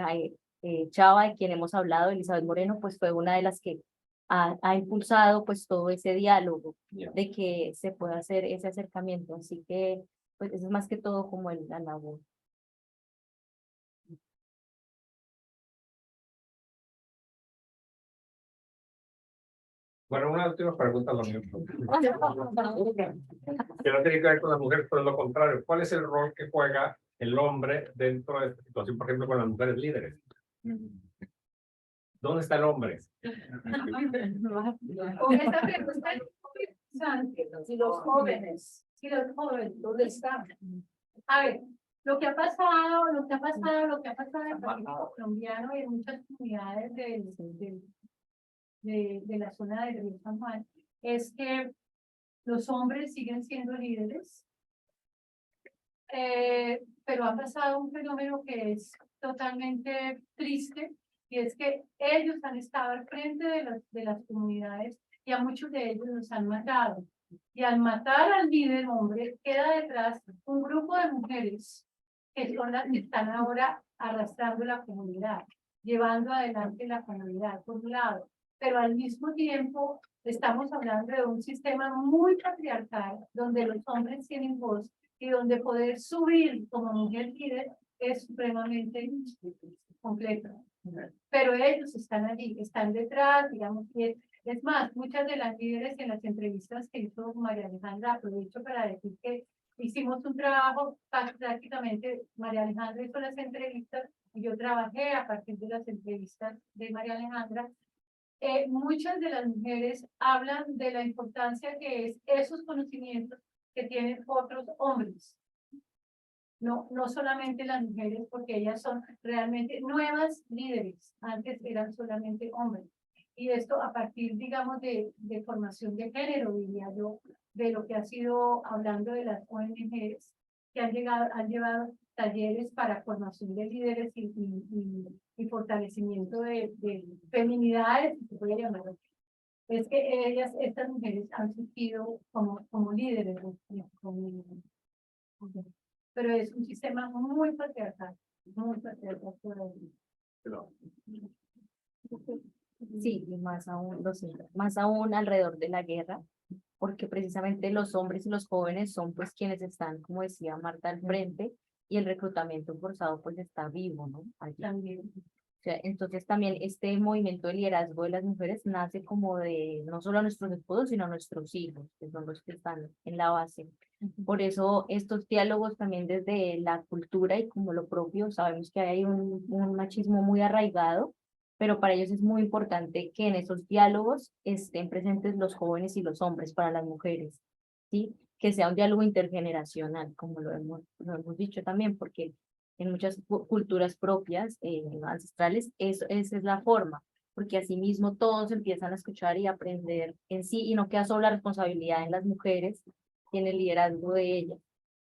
Chava, de quien hemos hablado, Elizabeth Moreno, pues fue una de las que ha impulsado pues todo ese diálogo de que se pueda hacer ese acercamiento, así que pues eso es más que todo como la labor. Bueno, una última pregunta, lo mío. Que no tiene que ver con las mujeres, pero es lo contrario. ¿Cuál es el rol que juega el hombre dentro de esta situación, por ejemplo, con las mujeres líderes? ¿Dónde está el hombre? Con esta pregunta es muy interesante. Y los jóvenes, Si los jóvenes, ¿dónde están? a ver, lo que ha pasado en el país colombiano y en muchas comunidades de la zona del Río San Juan, es que los hombres siguen siendo líderes, pero ha pasado un fenómeno que es totalmente triste, y es que ellos han estado al frente de las comunidades y a muchos de ellos los han matado. Y al matar al líder hombre, queda detrás un grupo de mujeres que son las que están ahora arrastrando la comunidad, llevando adelante la comunidad, por un lado. Pero al mismo tiempo estamos hablando de un sistema muy patriarcal, donde los hombres tienen voz y donde poder subir como mujer líder es supremamente complejo. Pero ellos están allí, están detrás, digamos que es más, muchas de las líderes en las entrevistas que hizo María Alejandra, aprovecho para decir que hicimos un trabajo prácticamente, María Alejandra hizo las entrevistas y yo trabajé a partir de las entrevistas de María Alejandra. Muchas de las mujeres hablan de la importancia que es esos conocimientos que tienen otros hombres. No solamente las mujeres, porque ellas son realmente nuevas líderes, antes eran solamente hombres. Y esto a partir, digamos, de formación de género, diría yo, de lo que ha sido hablando de las ONGs, que han llevado talleres para formación de líderes y fortalecimiento de feminidades, si se puede llamar. Es que estas mujeres han surgido como líderes. Pero es un sistema muy patriarcal por ahí. Sí, y más aún, más aún alrededor de la guerra, porque precisamente los hombres y los jóvenes son pues quienes están, como decía Marta, al frente, y el reclutamiento forzado pues está vivo, ¿no? Allí. También. O sea, entonces también este movimiento de liderazgo de las mujeres nace como de no solo a nuestros esposos, sino a nuestros hijos, que son los que están en la base. Por eso estos diálogos también desde la cultura y como lo propio, sabemos que hay un machismo muy arraigado, pero para ellos es muy importante que en esos diálogos estén presentes los jóvenes y los hombres para las mujeres, ¿sí? Que sea un diálogo intergeneracional, como lo hemos dicho también, porque en muchas culturas propias, ancestrales, esa es la forma, porque asimismo todos empiezan a escuchar y aprender en sí, y no queda solo la responsabilidad en las mujeres, tiene el liderazgo de ellas.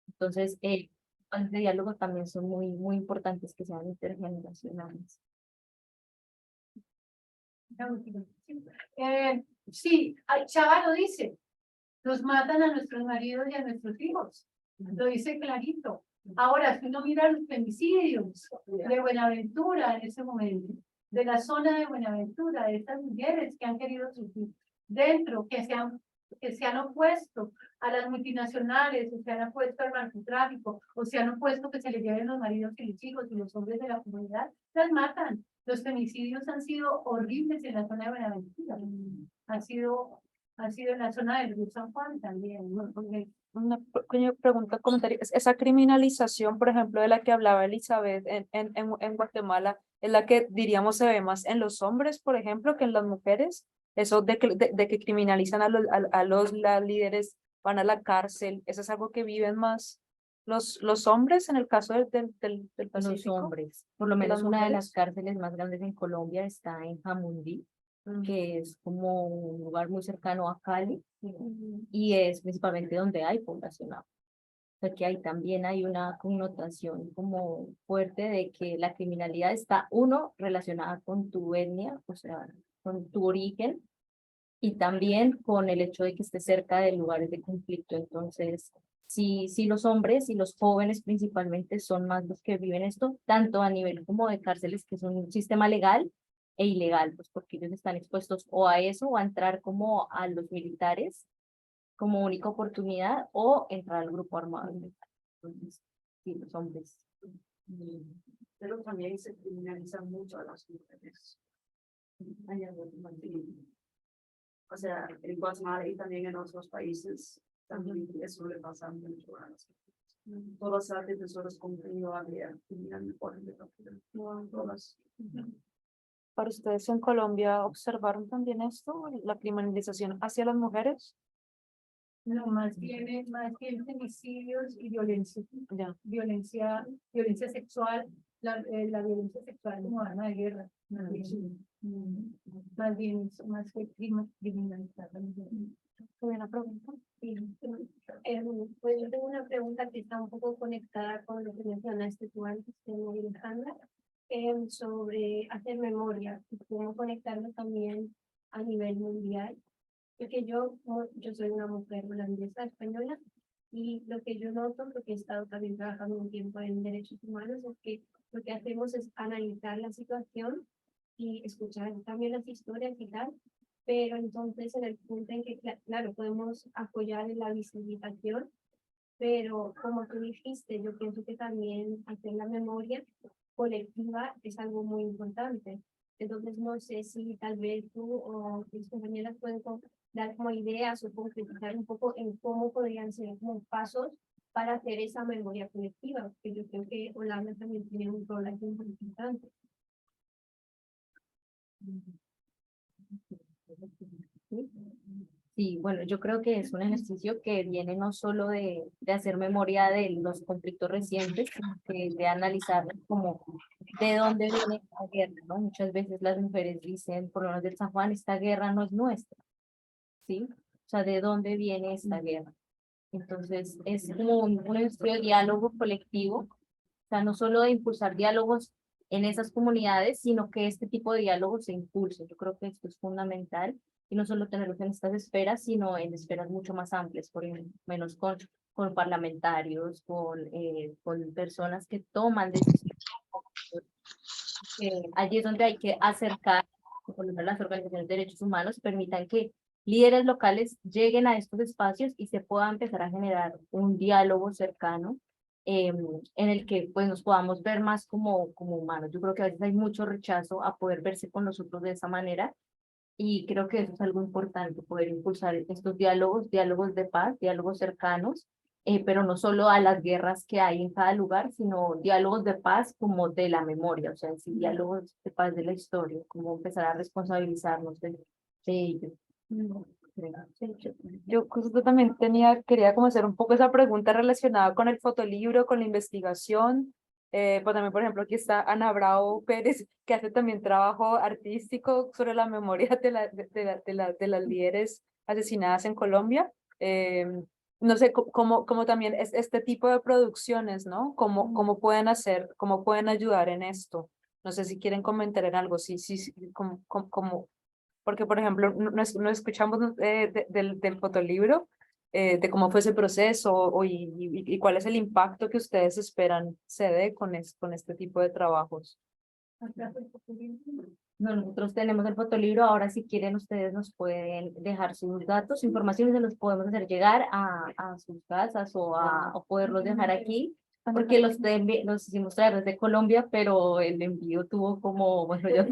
Entonces, los de diálogo también son muy importantes que sean intergeneracionales. Sí, Chava lo dice, nos matan a nuestros maridos y a nuestros hijos, lo dice clarito. Ahora, si uno mira los femicidios de Buenaventura en ese momento, de la zona de Buenaventura, de estas mujeres que han querido surgir dentro, que se han opuesto a las multinacionales, o se han opuesto al narcotráfico, o se han opuesto que se les lleven los maridos y los hijos y los hombres de la comunidad, las matan. Los femicidios han sido horribles en la zona de Buenaventura. Han sido en la zona del Río San Juan también, ¿no? Porque Una pequeña pregunta, comentario. Esa criminalización, por ejemplo, de la que hablaba Elizabeth en Guatemala, es la que diríamos se ve más en los hombres, por ejemplo, que en las mujeres. Eso de que criminalizan las líderes, van a la cárcel, ¿eso es algo que viven más los hombres en el caso del Los Pacífico? hombres, por lo ¿Y menos las una de mujeres? las cárceles más grandes en Colombia está en Jamundí, que es como un lugar muy cercano a Cali, y es principalmente donde hay población afro. Porque ahí también hay una connotación como fuerte de que la criminalidad está, uno, relacionada con tu etnia, o sea, con tu origen, y también con el hecho de que esté cerca de lugares de conflicto. Entonces, sí los hombres y los jóvenes principalmente son más los que viven esto, tanto a nivel como de cárceles, que son un sistema legal e ilegal, pues porque ellos están expuestos o a eso o a entrar como a los militares como única oportunidad o entrar al grupo armado. Entonces, sí, los hombres. Pero también se criminaliza mucho a las mujeres. O sea, en Guatemala y también en otros países, también eso le pasa mucho a las mujeres. Todas las defensoras conmigo había todas. ¿Para ustedes en Colombia observaron también esto, la criminalización hacia las mujeres? No, más bien femicidios y violencia, Ya. violencia sexual, la violencia sexual como arma de guerra. Más bien, más que criminalizar la mujer. ¿Una pregunta? Sí, pues yo tengo una pregunta que está un poco conectada con lo que mencionaste tú antes, Alejandra, sobre hacer memoria y cómo conectarlo también a nivel mundial. Porque yo soy una mujer holandesa española y lo que yo noto, porque he estado también trabajando un tiempo en derechos humanos, es que lo que hacemos es analizar la situación y escuchar también las historias y tal, pero entonces en el punto en que, claro, podemos apoyar en la visibilización, pero como tú dijiste, yo pienso que también hacer la memoria colectiva es algo muy importante. Entonces no sé si tal vez tú o tus compañeras pueden dar como ideas o concretizar un poco en cómo podrían ser como pasos para hacer esa memoria colectiva, porque yo creo que Holanda también tiene un rol aquí muy importante. Sí, bueno, yo creo que es un ejercicio que viene no solo de hacer memoria de los conflictos recientes, sino que de analizar como de dónde viene la guerra, ¿no? Muchas veces las mujeres dicen, por lo menos del San Juan, esta guerra no es nuestra, ¿sí? O sea, ¿de dónde viene esta guerra? Entonces, es como un ejercicio de diálogo colectivo, o sea, no solo de impulsar diálogos en esas comunidades, sino que este tipo de diálogos se impulse. Yo creo que esto es fundamental y no solo tenerlos en estas esferas, sino en esferas mucho más amplias, por lo menos con parlamentarios, con personas que toman decisiones. Allí es donde hay que acercar, por lo menos las organizaciones de derechos humanos, permitan que líderes locales lleguen a estos espacios y se pueda empezar a generar un diálogo cercano en el que pues nos podamos ver más como humanos. Yo creo que a veces hay mucho rechazo a poder verse con nosotros de esa manera y creo que eso es algo importante, poder impulsar estos diálogos de paz, diálogos cercanos, pero no solo a las guerras que hay en cada lugar, sino diálogos de paz como de la memoria, o sea, sí, diálogos de paz de la historia, como empezar a responsabilizarnos de ellos. Yo justo también quería como hacer un poco esa pregunta relacionada con el fotolibro, con la investigación. Pues también, por ejemplo, aquí está Ana Bravo Pérez, que hace también trabajo artístico sobre la memoria de las líderes asesinadas en Colombia. No sé cómo también es este tipo de producciones, ¿no? ¿Cómo pueden hacer, cómo pueden ayudar en esto? No sé si quieren comentar en algo, sí, como porque, por ejemplo, no escuchamos del fotolibro, de cómo fue ese proceso y cuál es el impacto que ustedes esperan se dé con este tipo de trabajos. No, nosotros tenemos el fotolibro, ahora si quieren ustedes nos pueden dejar sus datos, información y se los podemos hacer llegar a sus casas o poderlos dejar aquí, porque los hicimos traer desde Colombia, pero el envío tuvo como, bueno, ya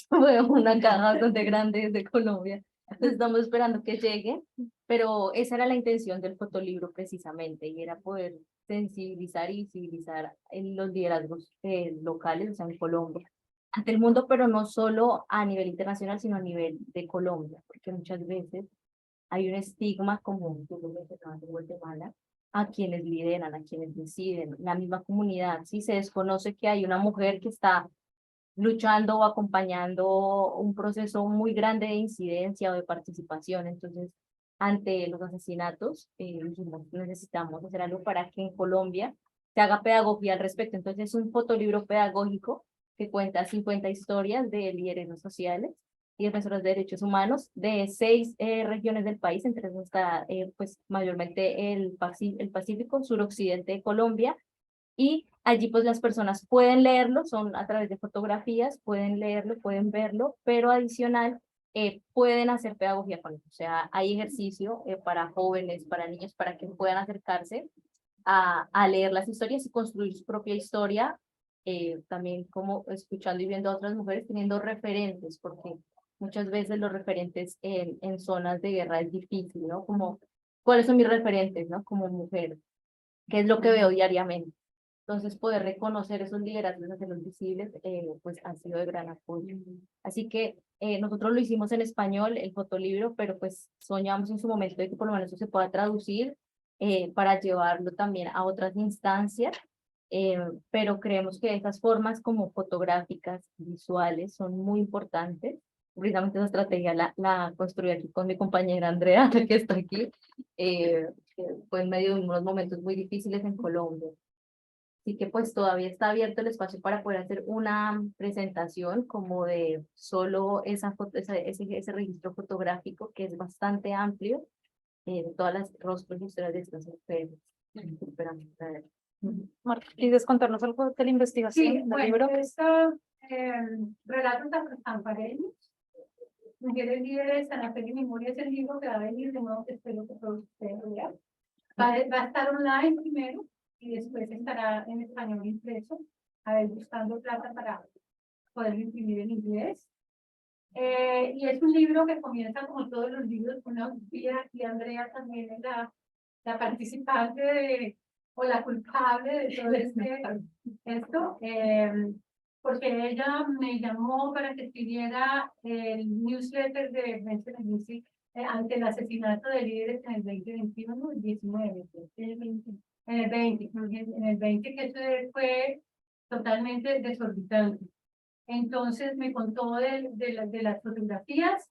tuve una caja bastante grande desde Colombia, entonces estamos esperando que llegue, pero esa era la intención del fotolibro precisamente, y era poder sensibilizar y visibilizar en los liderazgos locales, o sea, en Colombia ante el mundo, pero no solo a nivel internacional, sino a nivel de Colombia, porque muchas veces hay un estigma común, tú lo mencionabas en Guatemala, a quienes lideran, a quienes deciden, la misma comunidad, sí se desconoce que hay una mujer que está luchando o acompañando un proceso muy grande de incidencia o de participación, entonces ante los asesinatos, dijimos, necesitamos hacer algo para que en Colombia se haga pedagogía al respecto. Entonces es un fotolibro pedagógico que cuenta 50 historias de líderes sociales y defensores de derechos humanos de 6 regiones del país, entre ellos está pues mayormente el Pacífico, suroccidente de Colombia, y allí pues las personas pueden leerlo, son a través de fotografías, pueden leerlo, pueden verlo, pero adicional pueden hacer pedagogía con eso. O sea, hay ejercicio para jóvenes, para niños, para que puedan acercarse a leer las historias y construir su propia historia, también como escuchando y viendo a otras mujeres, teniendo referentes, porque muchas veces los referentes en zonas de guerra es difícil, ¿no? Como, ¿cuáles son mis referentes, no? Como mujer, ¿qué es lo que veo diariamente? Entonces, poder reconocer esos liderazgos, hacerlos visibles, pues ha sido de gran apoyo. Así que nosotros lo hicimos en español, el fotolibro, pero pues soñamos en su momento de que por lo menos eso se pueda traducir para llevarlo también a otras instancias, pero creemos que esas formas como fotográficas, visuales, son muy importantes. Precisamente esa estrategia la construí aquí con mi compañera Andrea, que está aquí, que fue en medio de unos momentos muy difíciles en Colombia. Así que pues todavía está abierto el espacio para poder hacer una presentación como de solo ese registro fotográfico que es bastante amplio, de todas las rostros y historias de estas mujeres. Esperamos traer. Marta, ¿quieres contarnos algo de la investigación Sí, del bueno, libro? estos relatos afroestampareños, mujeres líderes, Ana Fe y Memoria, es el libro que va a venir de nuevo, que espero que todos ustedes vean. Va a estar online primero y después estará en español impreso, a ver, buscando plata para poder imprimir en inglés. Y es un libro que comienza como todos los libros con una utopía, y Andrea también es la participante o la culpable de todo esto, porque ella me llamó para que escribiera el newsletter de Mention Music ante el asesinato de líderes en el 2021, el 19, en el 20, que eso fue totalmente desorbitante. Entonces me contó de las fotografías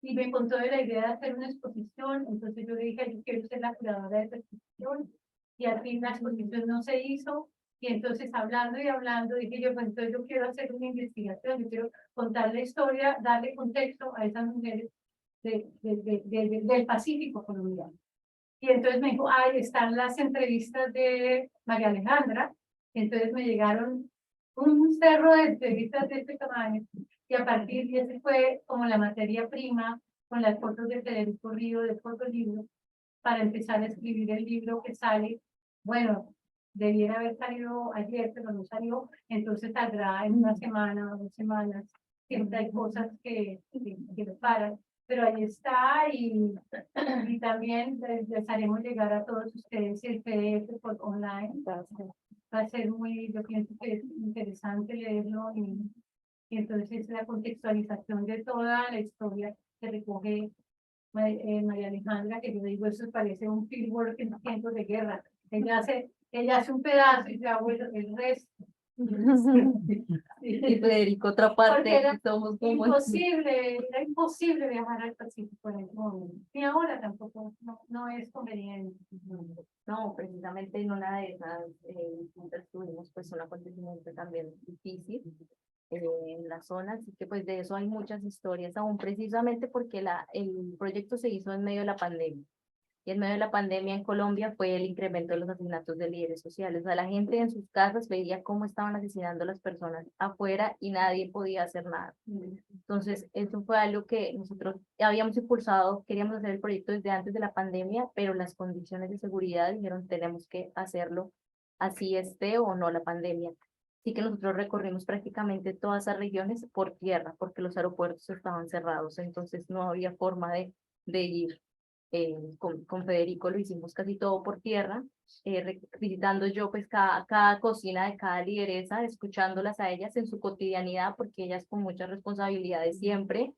y me contó de la idea de hacer una exposición. Entonces yo le dije, yo quiero ser la curadora de esta exposición, y al fin la exposición no se hizo. Y entonces hablando y hablando dije yo, pues entonces yo quiero hacer una investigación, yo quiero contar la historia, darle contexto a esas mujeres del Pacífico colombiano. Y entonces me dijo, ay, están las entrevistas de María Alejandra. Entonces me llegaron un cerro de entrevistas de este tamaño, y a partir de ese fue como la materia prima, con las fotos de Federico Río, del fotolibro, para empezar a escribir el libro que sale. Bueno, debiera haber salido ayer, pero no salió, entonces saldrá en una semana o 2 semanas. Siempre hay cosas que lo paran, pero ahí está, y también les haremos llegar a todos ustedes el PDF por online. Va a ser muy, yo pienso que es interesante leerlo, y entonces la contextualización de toda la historia que recoge María Alejandra, que yo digo, eso parece un fieldwork en tiempos de guerra. Ella hace un pedazo y ya, bueno, el resto. Y Federico, otra parte, Era somos como era imposible viajar al Pacífico en ese momento. Y ahora tampoco, no es conveniente. No, precisamente en una de esas juntas tuvimos pues un acontecimiento también difícil en la zona, así que pues de eso hay muchas historias aún, precisamente porque el proyecto se hizo en medio de la pandemia. Y en medio de la pandemia en Colombia fue el incremento de los asesinatos de líderes sociales. O sea, la gente en sus casas veía cómo estaban asesinando a las personas afuera y nadie podía hacer nada. Entonces, eso fue algo que nosotros habíamos impulsado, queríamos hacer el proyecto desde antes de la pandemia, pero las condiciones de seguridad dijeron, tenemos que hacerlo así esté o no la pandemia. Así que nosotros recorrimos prácticamente todas esas regiones por tierra, porque los aeropuertos estaban cerrados, entonces no había forma de ir. Con Federico lo hicimos casi todo por tierra, visitando yo pues cada cocina de cada lideresa, escuchándolas a ellas en su cotidianidad, porque ellas con muchas responsabilidades siempre,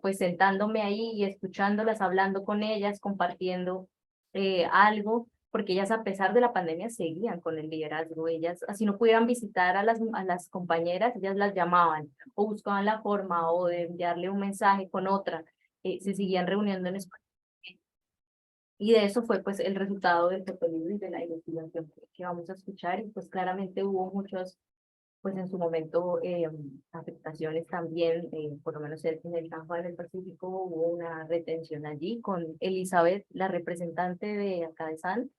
pues sentándome ahí y escuchándolas, hablando con ellas, compartiendo algo, porque ellas a pesar de la pandemia seguían con el liderazgo. Ellas, así no pudieran visitar a las compañeras, ellas las llamaban o buscaban la forma o de enviarle un mensaje con otra, se seguían reuniendo en español Y de eso fue pues el resultado del fotolibro y de la investigación que vamos a escuchar. Y pues claramente hubo muchos, pues en su momento, afectaciones también, por lo menos en el San Juan del Pacífico hubo una retención allí con Elizabeth, la representante de acá de San,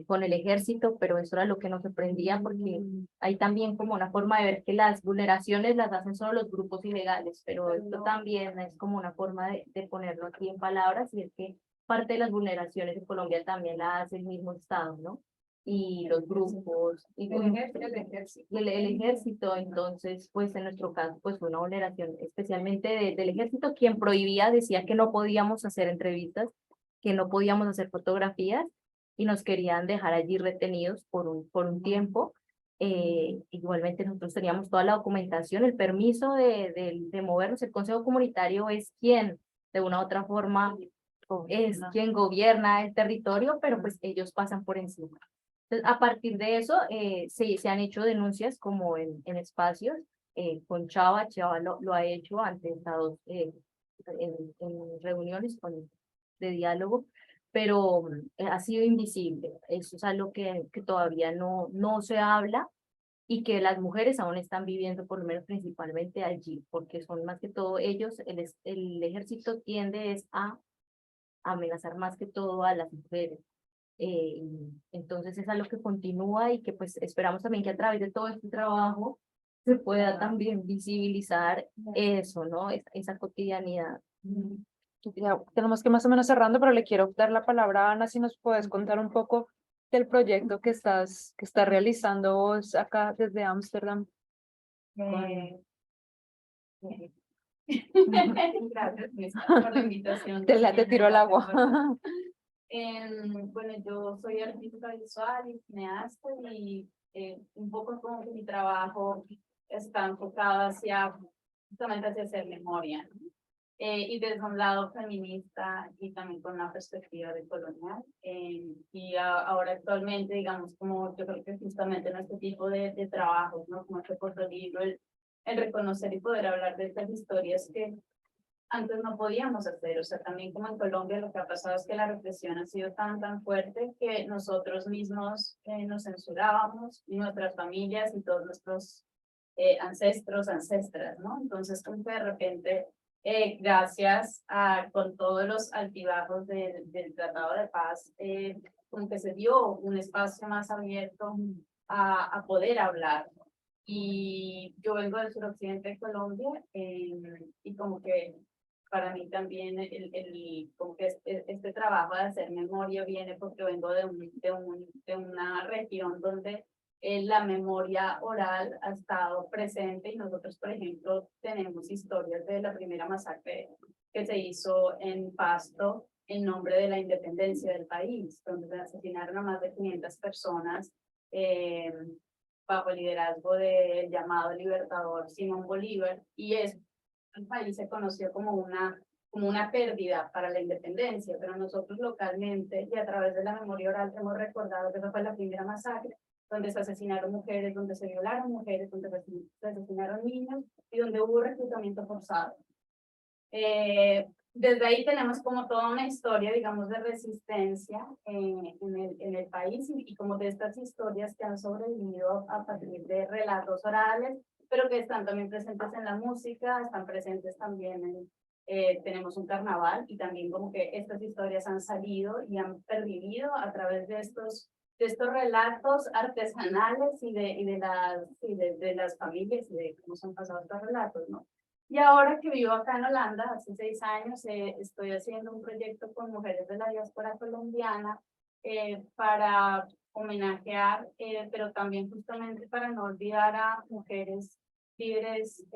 con el ejército, pero eso era lo que nos sorprendía porque hay también como una forma de ver que las vulneraciones las hacen solo los grupos ilegales, pero esto también es como una forma de ponerlo aquí en palabras, y es que parte de las vulneraciones en Colombia también la hace el mismo Estado, ¿no? Y los grupos, y El ejército. el ejército. Entonces, pues en nuestro caso, pues fue una vulneración especialmente del ejército, quien prohibía, decía que no podíamos hacer entrevistas, que no podíamos hacer fotografías, y nos querían dejar allí retenidos por un tiempo. Igualmente nosotros teníamos toda la documentación, el permiso de movernos. El Consejo Comunitario es quien, de una u otra forma, es quien gobierna el territorio, pero pues ellos pasan por encima. Entonces, a partir de eso, se han hecho denuncias como en espacios, con Chava lo ha hecho ante Estados, en reuniones de diálogo, pero ha sido invisible. Eso es algo que todavía no se habla, y que las mujeres aún están viviendo, por lo menos principalmente allí, porque son más que todo ellos, el ejército tiende es a amenazar más que todo a las mujeres. Entonces es algo que continúa, y que pues esperamos también que a través de todo este trabajo se pueda también visibilizar eso, ¿no? Esa cotidianidad. Ya tenemos que más o menos cerrando, pero le quiero dar la palabra a Ana, si nos puedes contar un poco del proyecto que estás realizando vos acá desde Ámsterdam. Gracias, Misa, por la invitación. Te tiro al agua. Bueno, yo soy artista visual y cineasta, y un poco como que mi trabajo está enfocado justamente hacia hacer memoria, ¿no? Y desde un lado feminista y también con una perspectiva de colonial. Ahora actualmente, digamos, como yo creo que justamente en este tipo de trabajos, ¿no? Como este fotolibro, el reconocer y poder hablar de estas historias que antes no podíamos hacer. O sea, también como en Colombia lo que ha pasado es que la represión ha sido tan fuerte que nosotros mismos nos censurábamos, y nuestras familias y todos nuestros ancestros, ancestras, ¿no? Entonces, como que de repente, gracias con todos los altibajos del Tratado de Paz, como que se dio un espacio más abierto a poder hablar. Y yo vengo del suroccidente de Colombia, y como que para mí también como que este trabajo de hacer memoria viene porque vengo de una región donde la memoria oral ha estado presente, y nosotros, por ejemplo, tenemos historias de la primera masacre que se hizo en Pasto en nombre de la independencia del país, donde se asesinaron a más de 500 personas bajo el liderazgo del llamado libertador Simón Bolívar, y el país se conoció como una pérdida para la independencia, pero nosotros localmente y a través de la memoria oral hemos recordado que esa fue la primera masacre, donde se asesinaron mujeres, donde se violaron mujeres, donde se asesinaron niños y donde hubo reclutamiento forzado. Desde ahí tenemos como toda una historia, digamos, de resistencia en el país, y como de estas historias que han sobrevivido a partir de relatos orales, pero que están también presentes en la música, están presentes también tenemos un carnaval, y también como que estas historias han salido y han pervivido a través de estos relatos artesanales y de las familias, y de cómo se han pasado estos relatos, ¿no? Y ahora que vivo acá en Holanda, hace 6 años, estoy haciendo un proyecto con mujeres de la diáspora colombiana para homenajear, pero también justamente para no olvidar a mujeres líderes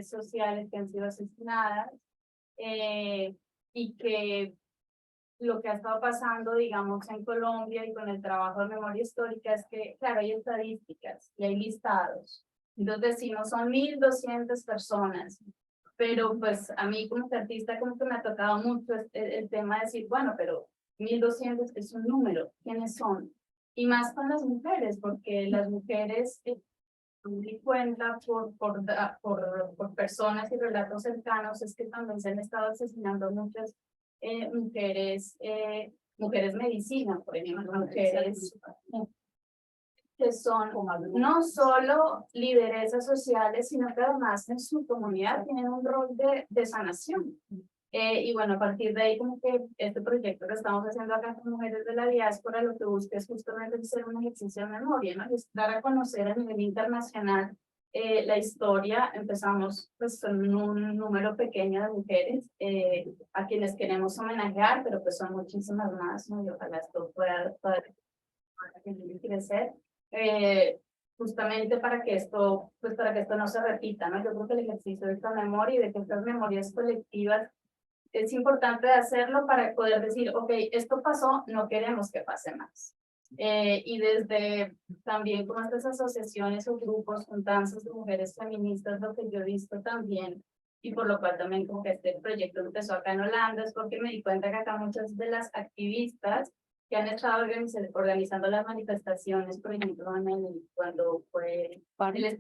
sociales que han sido asesinadas, y que lo que ha estado pasando, digamos, en Colombia y con el trabajo de memoria histórica es que, claro, hay estadísticas y hay listados. Entonces decimos, son 1.200 personas, pero pues a mí como artista como que me ha tocado mucho el tema de decir, bueno, pero 1.200 es un número, ¿quiénes son? Y más con las mujeres, porque las mujeres me cuenta por personas y relatos cercanos es que también se han estado asesinando muchas mujeres medicina, por ejemplo, mujeres que son no solo lideresas sociales, sino que además en su comunidad tienen un rol de sanación. Y bueno, a partir de ahí, como que este proyecto que estamos haciendo acá con mujeres de la diáspora, lo que busca es justamente hacer un ejercicio de memoria, ¿no? Es dar a conocer a nivel internacional la historia. Empezamos pues con un número pequeño de mujeres a quienes queremos homenajear, pero pues son muchísimas más, ¿no? Y ojalá esto pueda crecer. Justamente para que esto no se repita, ¿no? Yo creo que el ejercicio de esta memoria y de que estas memorias colectivas es importante hacerlo para poder decir, ok, esto pasó, no queremos que pase más. Y desde también con estas asociaciones o grupos con danzas de mujeres feministas, lo que yo he visto también, y por lo cual también como que este proyecto empezó acá en Holanda, es porque me di cuenta que acá muchas de las activistas que han estado organizando las manifestaciones, por ejemplo, cuando fue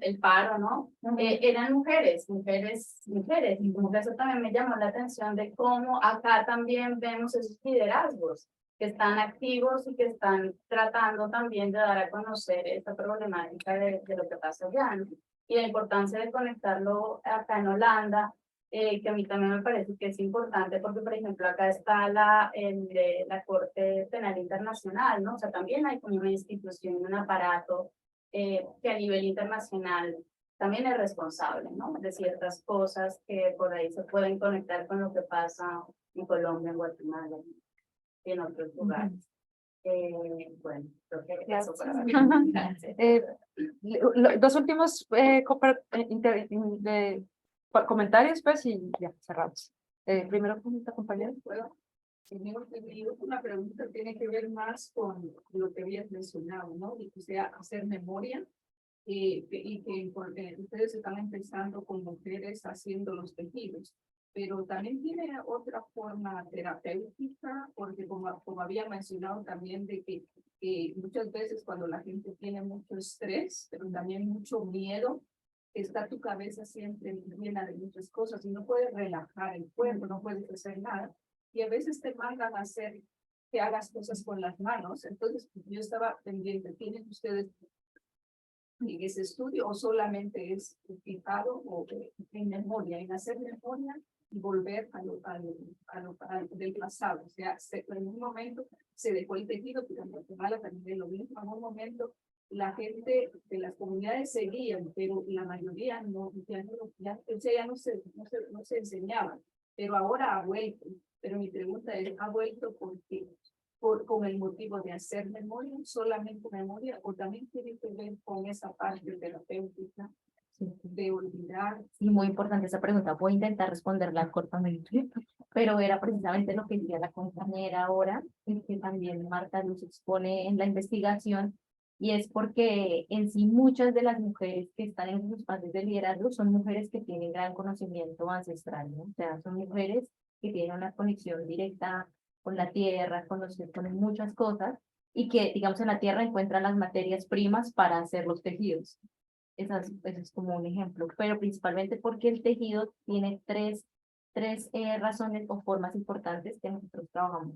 el paro, ¿no? Eran mujeres, y como que eso también me llamó la atención de cómo acá también vemos esos liderazgos que están activos y que están tratando también de dar a conocer esta problemática de lo que pasa allá, ¿no? Y la importancia de conectarlo acá en Holanda, que a mí también me parece que es importante porque, por ejemplo, acá está la Corte Penal Internacional, ¿no? O sea, también hay como una institución, un aparato que a nivel internacional también es responsable, ¿no? De ciertas cosas que por ahí se pueden conectar con lo que pasa en Colombia, en Guatemala y en otros lugares. Bueno, creo que eso para Dos últimos comentarios, pues, y ya cerramos. Primero con esta compañera. Tenemos una pregunta que tiene que ver más con lo que habías mencionado, ¿no? Y que sea hacer memoria y que ustedes están empezando con mujeres haciendo los tejidos, pero también tiene otra forma terapéutica, porque como había mencionado también de que muchas veces cuando la gente tiene mucho estrés, pero también mucho miedo, está tu cabeza siempre llena de muchas cosas y no puedes relajar el cuerpo, no puedes hacer nada. Y a veces te mandan a hacer que hagas cosas con las manos. Entonces yo estaba pendiente, ¿tienen ustedes en ese estudio o solamente es fijado o en memoria, en hacer memoria y volver del pasado? O sea, en un momento se dejó el tejido, pero en Guatemala también lo mismo. En un momento la gente de las comunidades seguían, pero la mayoría no se enseñaban, pero ahora ha vuelto. Pero mi pregunta es, ¿ha vuelto con el motivo de hacer memoria, solamente memoria, o también tiene que ver con esa parte terapéutica de olvidar? Sí, muy importante esa pregunta. Voy a intentar responderla cortamente, pero era precisamente lo que decía la compañera ahora, y que también Marta nos expone en la investigación, y es porque en sí muchas de las mujeres que están en sus espacios de liderazgo son mujeres que tienen gran conocimiento ancestral, ¿no? O sea, son mujeres que tienen una conexión directa con la tierra, con muchas cosas, y que, digamos, en la tierra encuentran las materias primas para hacer los tejidos. Ese es como un ejemplo, pero principalmente porque el tejido tiene tres razones o formas importantes que nosotros trabajamos.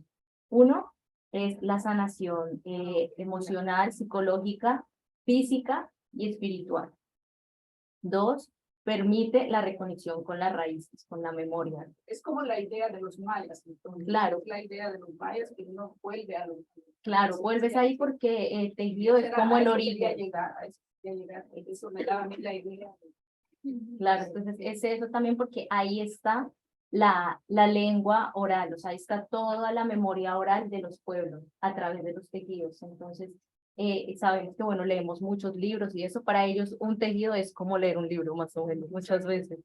Uno es la sanación emocional, psicológica, física y espiritual. Dos, permite la reconexión con las raíces, con la memoria. Es como la idea de los mayas, entonces. Claro. Es la idea de los mayas que uno vuelve a los... Claro, vuelves ahí porque el tejido es como el origen. Eso me daba a mí la idea. Claro, entonces es eso también porque ahí está la lengua oral, o sea, ahí está toda la memoria oral de los pueblos a través de los tejidos. Entonces, sabemos que, bueno, leemos muchos libros y eso para ellos un tejido es como leer un libro, más o menos, muchas veces.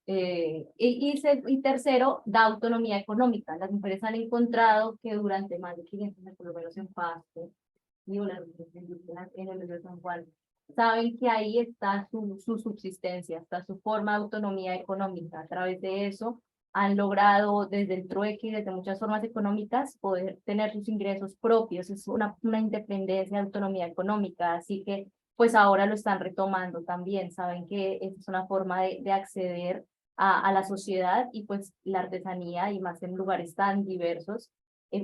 Y tercero, da autonomía económica. Las mujeres han encontrado que durante más de 500 años, por lo menos en Pasto, y en el de San Juan, saben que ahí está su subsistencia, está su forma de autonomía económica. A través de eso han logrado desde el trueque y desde muchas formas económicas poder tener sus ingresos propios. Es una independencia, autonomía económica, así que pues ahora lo están retomando también. Saben que es una forma de acceder a la sociedad y pues la artesanía y más en lugares tan diversos,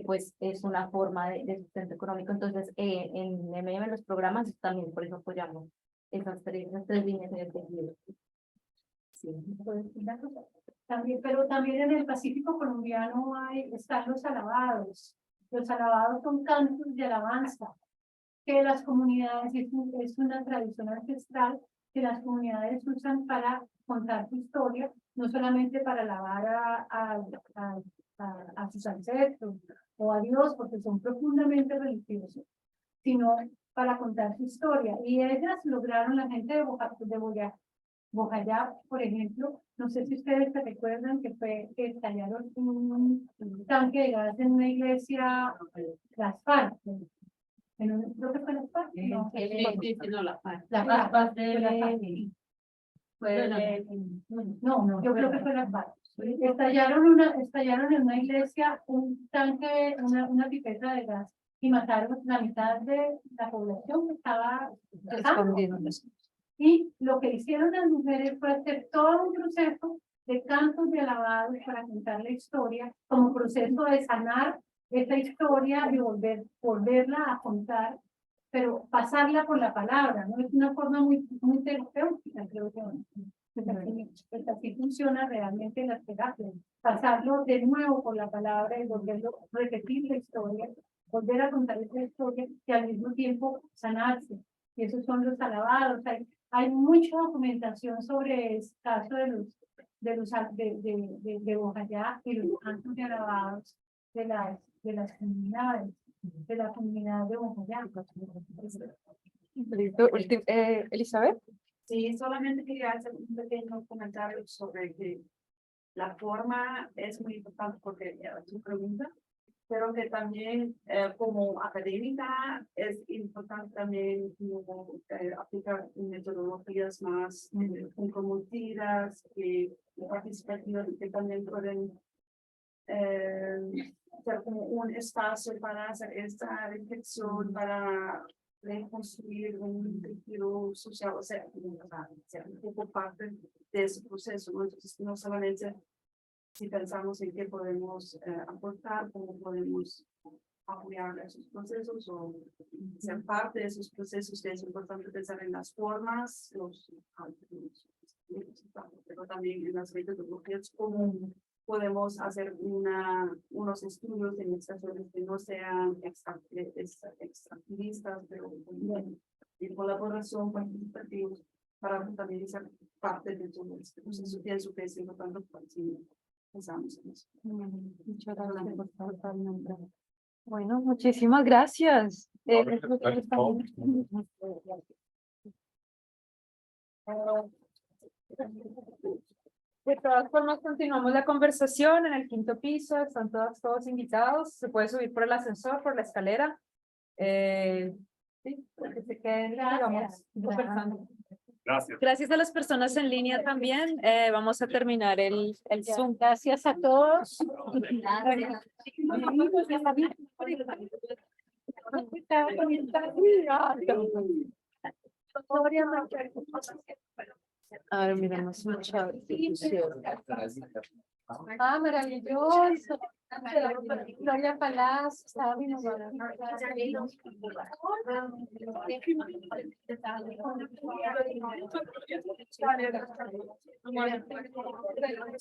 pues es una forma de sustento económico. Entonces, en M&M los programas también por eso apoyamos esas tres líneas en el tejido. Sí. También, pero también en el Pacífico colombiano están los alabados. Los alabados son cantos de alabanza que las comunidades, es una tradición ancestral que las comunidades usan para contar su historia, no solamente para alabar a sus ancestros o a Dios, porque son profundamente religiosos, sino para contar su historia. Y ellas lograron, la gente de Bojayá, por ejemplo, no sé si ustedes se recuerdan que estallaron un tanque de gas en una iglesia, las FARC. Creo que fue las FARC. No, las FARC no, yo creo que fue las FARC. Estallaron en una iglesia un tanque, una pipeta de gas y mataron la mitad de la población que estaba escondida. Y lo que hicieron las mujeres fue hacer todo un proceso de cantos de alabados para contar la historia, como proceso de sanar esta historia y volverla a contar, pero pasarla por la palabra, ¿no? Es una forma muy terapéutica, creo que así funciona realmente las terapias. Pasarlo de nuevo por la palabra y volverlo a repetir la historia, volver a contar esa historia y al mismo tiempo sanarse. Y esos son los alabados. Hay mucha documentación sobre el caso de Bojayá y los cantos de alabados de las comunidades, de la comunidad de Bojayá. Elizabeth. Sí, solamente quería hacer un pequeño comentario sobre que la forma es muy importante porque tu pregunta, pero que también como académica es importante también aplicar metodologías más comprometidas y participativas que también pueden ser como un espacio para hacer esta reflexión, para reconstruir un tejido social, o sea, ser un poco parte de ese proceso, ¿no? Entonces, no solamente si pensamos en qué podemos aportar, cómo podemos apoyar esos procesos o ser parte de esos procesos, que es importante pensar en las formas, pero también en las metodologías, cómo podemos hacer unos estudios de investigaciones que no sean extractivistas, pero en colaboración participativa para también ser parte de todo este proceso. Pienso que es importante pensamos en eso. Muchas gracias por estar el nombre. Bueno, muchísimas gracias. De todas formas, continuamos la conversación en el quinto piso. Están todos invitados. Se puede subir por el ascensor, por la escalera. Sí, para que se queden, digamos, conversando. Gracias. Gracias a las personas en línea también. Vamos a terminar el Zoom. Gracias a todos. A ver, miremos mucha discusión. Ah, maravilloso. Gloria Palacio, estaba mi mamá.